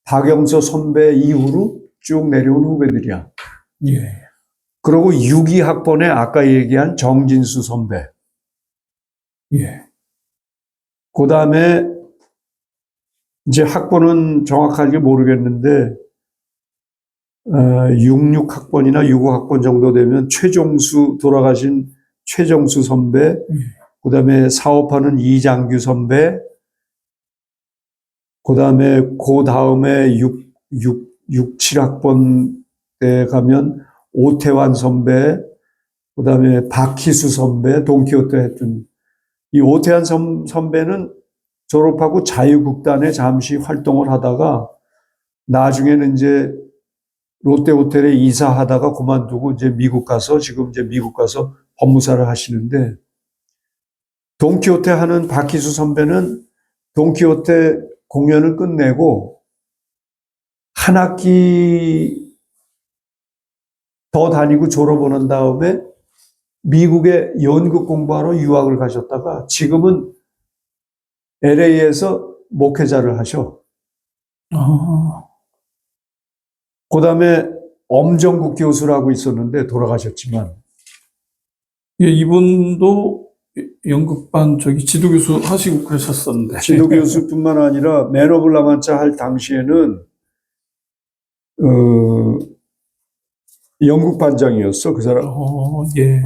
박영서 선배 이후로 쭉 내려온 후배들이야. 예. 그리고 62학번에 아까 얘기한 정진수 선배. 예. 그 다음에 이제 학번은 정확하게 모르겠는데 66학번이나 65학번 정도 되면 돌아가신 최정수 선배, 그 다음에 사업하는 이장규 선배, 그 다음에 7학번 때 가면 오태환 선배, 그 다음에 박희수 선배, 돈키호테 했던 이 오태환 선배는 졸업하고 자유극단에 잠시 활동을 하다가 나중에는 이제 롯데호텔에 이사하다가 그만두고 이제 지금 이제 미국 가서 법무사를 하시는데, 돈키호테 하는 박희수 선배는 돈키호테 공연을 끝내고 한 학기 더 다니고 졸업을 한 다음에 미국에 연극 공부하러 유학을 가셨다가 지금은 LA에서 목회자를 하셔. 그 다음에 엄정국 교수라고 있었는데 돌아가셨지만. 예, 이분도 연극반 지도교수 하시고 그러셨었는데. 지도교수뿐만 아니라 맨 오브 라만차 할 당시에는 연극반장이었어, 그 사람. 예.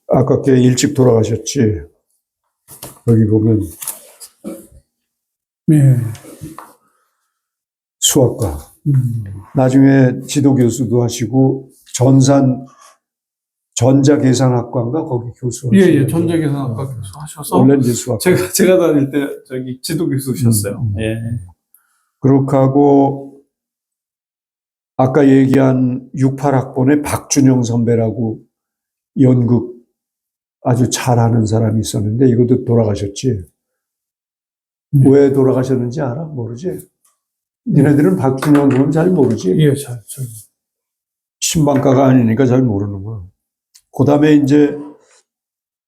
아깝게 일찍 돌아가셨지. 여기 보면 예. 수학과. 나중에 지도교수도 하시고 전자계산학과인가 거기 교수. 예, 전자계산학과 교수 하셔서 원래 이제 수학. 제가 다닐 때 지도교수셨어요. 예. 그렇게 하고 아까 얘기한 68학번의 박준영 선배라고 연극 아주 잘하는 사람이 있었는데 이것도 돌아가셨지. 왜 돌아가셨는지 알아? 모르지? 니네들은 박준영 그건 잘 모르지? 예, 신방과가 아니니까 잘 모르는 거야. 그 다음에 이제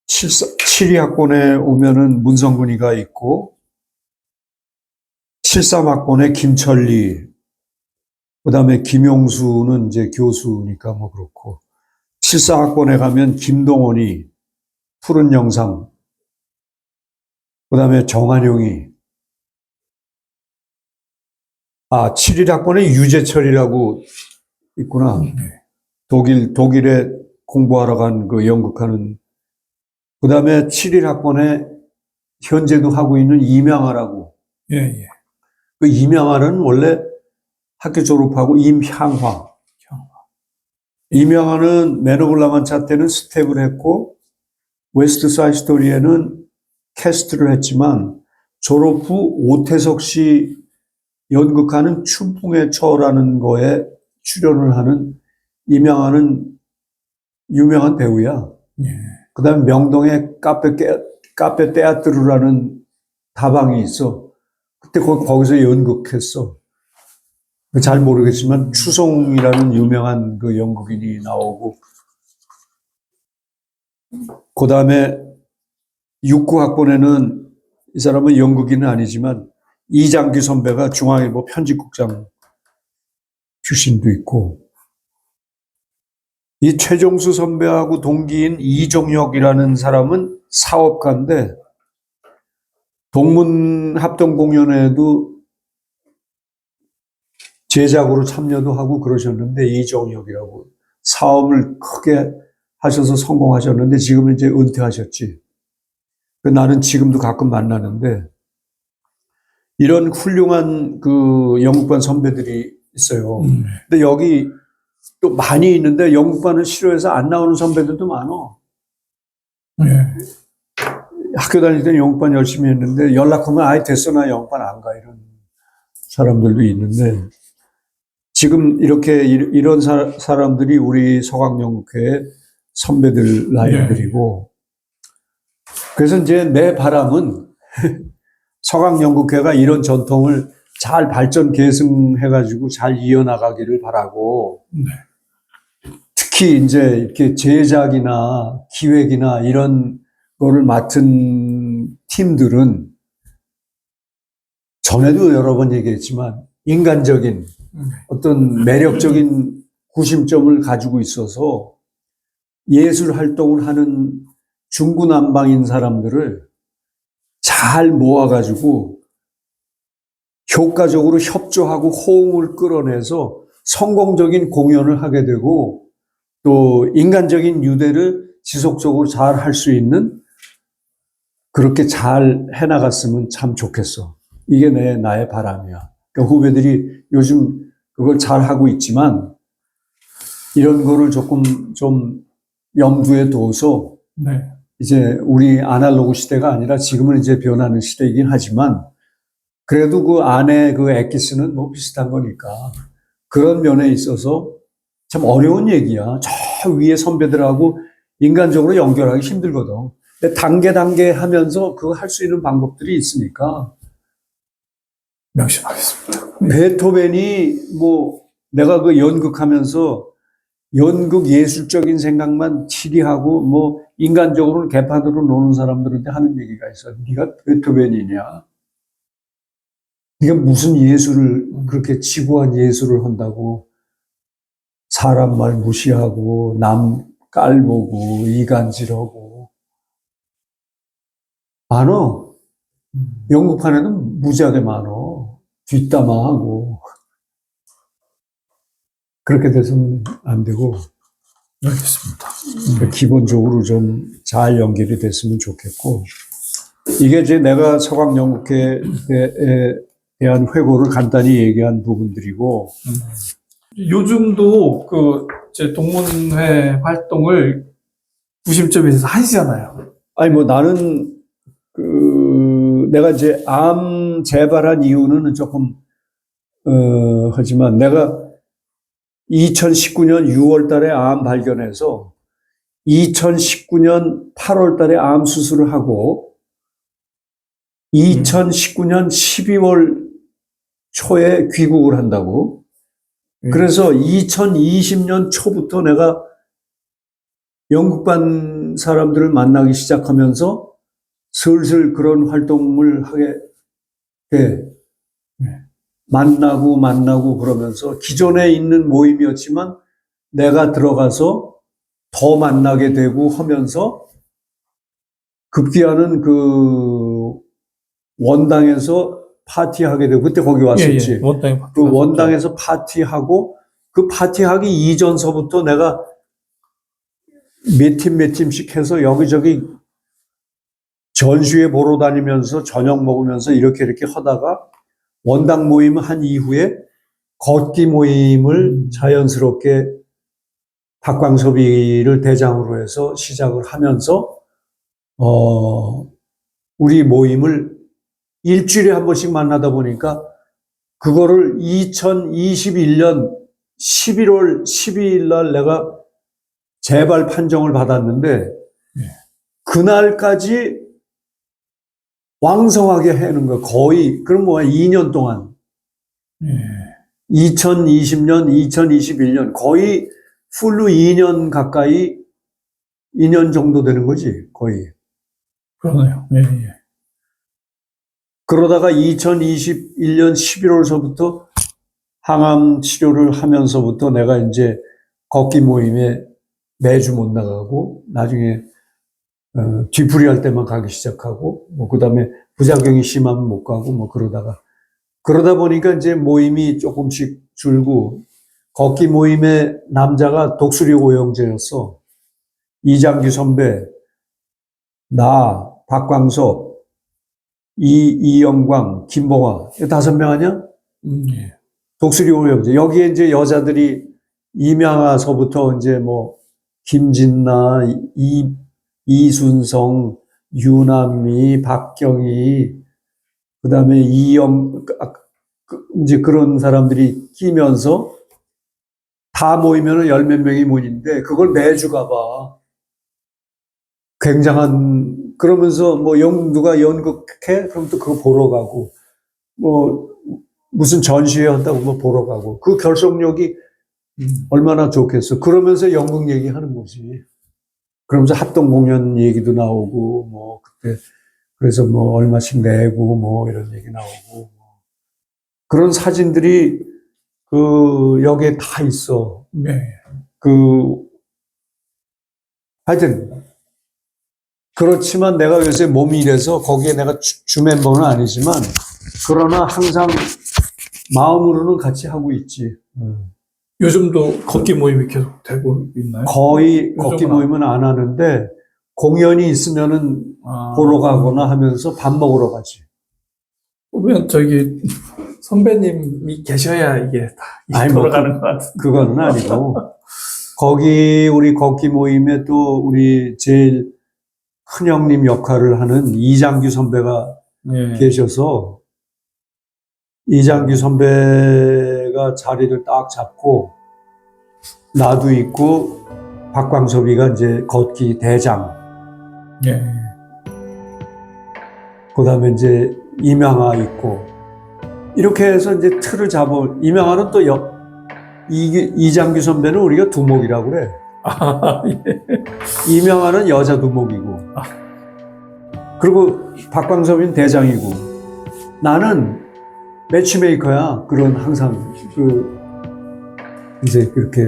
72학번에 오면은 문성근이가 있고, 73학번에 김철리, 그 다음에 김용수는 이제 교수니까 뭐 그렇고, 74학번에 가면 김동원이, 푸른 영상, 그 다음에 정한용이, 71학번에 유재철이라고 있구나. 독일에 공부하러 간 그 연극하는. 그 다음에 71학번에 현재도 하고 있는 이명아라고. 예, 예. 그 이명아는 원래 학교 졸업하고 임향화. 이명아는 맨 오브 라만차 때는 스텝을 했고, 웨스트 사이드 스토리에는 캐스트를 했지만, 졸업 후 오태석 씨 연극하는 춘풍의 처라는 거에 출연을 하는 이명아는 유명한 배우야. 예. 그 다음에 명동에 카페 떼아뜨르라는 다방이 있어. 그때 거기서 연극했어. 잘 모르겠지만 추송이라는 유명한 그 영국인이 나오고 그 다음에 육구학번에는 이 사람은 영국인은 아니지만 이장규 선배가 중앙일보 편집국장 출신도 있고 이 최종수 선배하고 동기인 이종혁이라는 사람은 사업가인데 동문합동공연에도 제작으로 참여도 하고 그러셨는데 이종혁이라고 사업을 크게 하셔서 성공하셨는데 지금은 이제 은퇴하셨지. 나는 지금도 가끔 만나는데 이런 훌륭한 그 영국반 선배들이 있어요. 근데 여기 또 많이 있는데 영국반을 싫어해서 안 나오는 선배들도 많어. 학교 다닐 때는 영국반 열심히 했는데 연락하면 아예 됐어 나 영국반 안 가 이런 사람들도 있는데 지금 이렇게 이런 사람들이 우리 서강영국회 선배들 라인들이고 그래서 이제 내 바람은 서강영국회가 이런 전통을 잘 발전 계승해가지고 잘 이어나가기를 바라고 특히 이제 이렇게 제작이나 기획이나 이런 거를 맡은 팀들은 전에도 여러 번 얘기했지만 인간적인 어떤 매력적인 구심점을 가지고 있어서 예술 활동을 하는 중구난방인 사람들을 잘 모아가지고 효과적으로 협조하고 호응을 끌어내서 성공적인 공연을 하게 되고 또 인간적인 유대를 지속적으로 잘 할 수 있는 그렇게 잘 해나갔으면 참 좋겠어. 이게 나의 바람이야. 그러니까 후배들이 요즘 그걸 잘 하고 있지만 이런 거를 조금 좀 염두에 둬서 이제 우리 아날로그 시대가 아니라 지금은 이제 변하는 시대이긴 하지만 그래도 그 안에 그 엑기스는 뭐 비슷한 거니까 그런 면에 있어서 참 어려운 얘기야. 저 위에 선배들하고 인간적으로 연결하기 힘들거든. 근데 단계 하면서 그거 할 수 있는 방법들이 있으니까. 명심하겠습니다. 베토벤이 뭐 내가 그 연극하면서 연극 예술적인 생각만 치리하고 뭐 인간적으로는 개판으로 노는 사람들한테 하는 얘기가 있어. 네가 베토벤이냐? 네가 무슨 예술을 그렇게 지구한 예술을 한다고 사람 말 무시하고 남 깔보고 이간질하고 많어. 연극판에는 무지하게 많어. 뒷담화하고 그렇게 돼서는 안 되고 알겠습니다. 기본적으로 좀 잘 연결이 됐으면 좋겠고 이게 이제 내가 서강영국회에 대한 회고를 간단히 얘기한 부분들이고 요즘도 제 동문회 활동을 구심점에서 하시잖아요. 아니 뭐 나는 내가 이제 암 재발한 이유는 조금 하지만 내가 2019년 6월 달에 암 발견해서 2019년 8월 달에 암 수술을 하고 2019년 12월 초에 귀국을 한다고. 그래서 2020년 초부터 내가 영국반 사람들을 만나기 시작하면서 슬슬 그런 활동을 하게 돼. 만나고 그러면서 기존에 있는 모임이었지만 내가 들어가서 더 만나게 되고 하면서 급기야는 그 원당에서 파티하게 되고 그때 거기 왔었지. 그 원당에서 파티하고 그 파티하기 이전서부터 내가 몇 팀씩 해서 여기저기 전시회 보러 다니면서 저녁 먹으면서 이렇게 하다가 원당 모임 한 이후에 걷기 모임을 자연스럽게 박광섭이를 대장으로 해서 시작을 하면서 우리 모임을 일주일에 한 번씩 만나다 보니까 그거를 2021년 11월 12일 날 내가 재발 판정을 받았는데 그날까지 왕성하게 하는 거야. 거의 그럼 뭐야 2년 동안 2020년, 2021년 거의 풀로 2년 가까이 2년 정도 되는 거지 거의. 그러네요. 예, 예. 그러다가 2021년 11월서부터 항암 치료를 하면서부터 내가 이제 걷기 모임에 매주 못 나가고 나중에 뒤풀이할 때만 가기 시작하고 뭐 그다음에 부작용이 심하면 못 가고 뭐 그러다 보니까 이제 모임이 조금씩 줄고 걷기 모임의 남자가 독수리 오영재였어. 이장규 선배, 나, 박광석, 이영광, 김봉화 5명 아니야? 예. 독수리 오영재. 여기에 이제 여자들이 임양아서부터 이제 뭐 김진나, 이순성, 유남미, 박경희, 그다음에 이제 그런 사람들이 끼면서 다 모이면은 10몇 명이 모이는데 그걸 매주 가봐. 굉장한, 그러면서 뭐 누가 연극해? 그럼 또 그거 보러 가고, 뭐 무슨 전시회 한다고 뭐 보러 가고, 그 결속력이 얼마나 좋겠어. 그러면서 연극 얘기하는 거지. 그러면서 합동 공연 얘기도 나오고, 뭐 그때 그래서 뭐 얼마씩 내고 뭐 이런 얘기 나오고, 그런 사진들이 여기에 다 있어. 예. 하여튼 그렇지만 내가 요새 몸이 이래서 거기에 내가 주 멤버는 아니지만 그러나 항상 마음으로는 같이 하고 있지. 요즘도 걷기 모임이 계속 되고 있나요? 거의 걷기 요즘은 모임은 안 하는데 공연이 있으면은 보러 가거나 하면서 밥 먹으러 가지. 보면 선배님이 계셔야 이게 다 아니, 뭐 돌아가는 것 같은데. 그거는 아니고 거기 우리 걷기 모임에 또 우리 제일 큰 형님 역할을 하는 이장규 선배가 예. 계셔서 이장규 선배가 자리를 딱 잡고 나도 있고 박광섭이가 이제 걷기 대장, 예. 그다음에 이제 임양아 있고 이렇게 해서 이제 틀을 잡아. 임양아는 또 이장규 선배는 우리가 두목이라고 그래. 아, 예. 임양아는 여자 두목이고 그리고 박광섭이는 대장이고 나는 매치메이커야. 그런 항상 이제 그렇게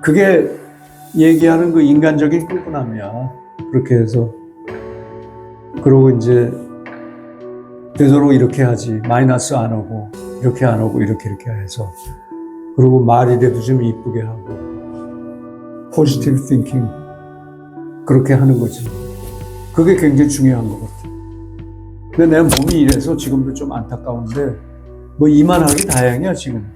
그게 얘기하는 그 인간적인 끈끈함이야. 그렇게 해서 그러고 이제 되도록 이렇게 하지. 마이너스 안 오고 이렇게 안 오고 이렇게 해서 그리고 말이라도 좀 이쁘게 하고 포지티브 띵킹 그렇게 하는 거지. 그게 굉장히 중요한 것 같아. 근데 내 몸이 이래서 지금도 좀 안타까운데 뭐 이만하기 다행이야 지금도.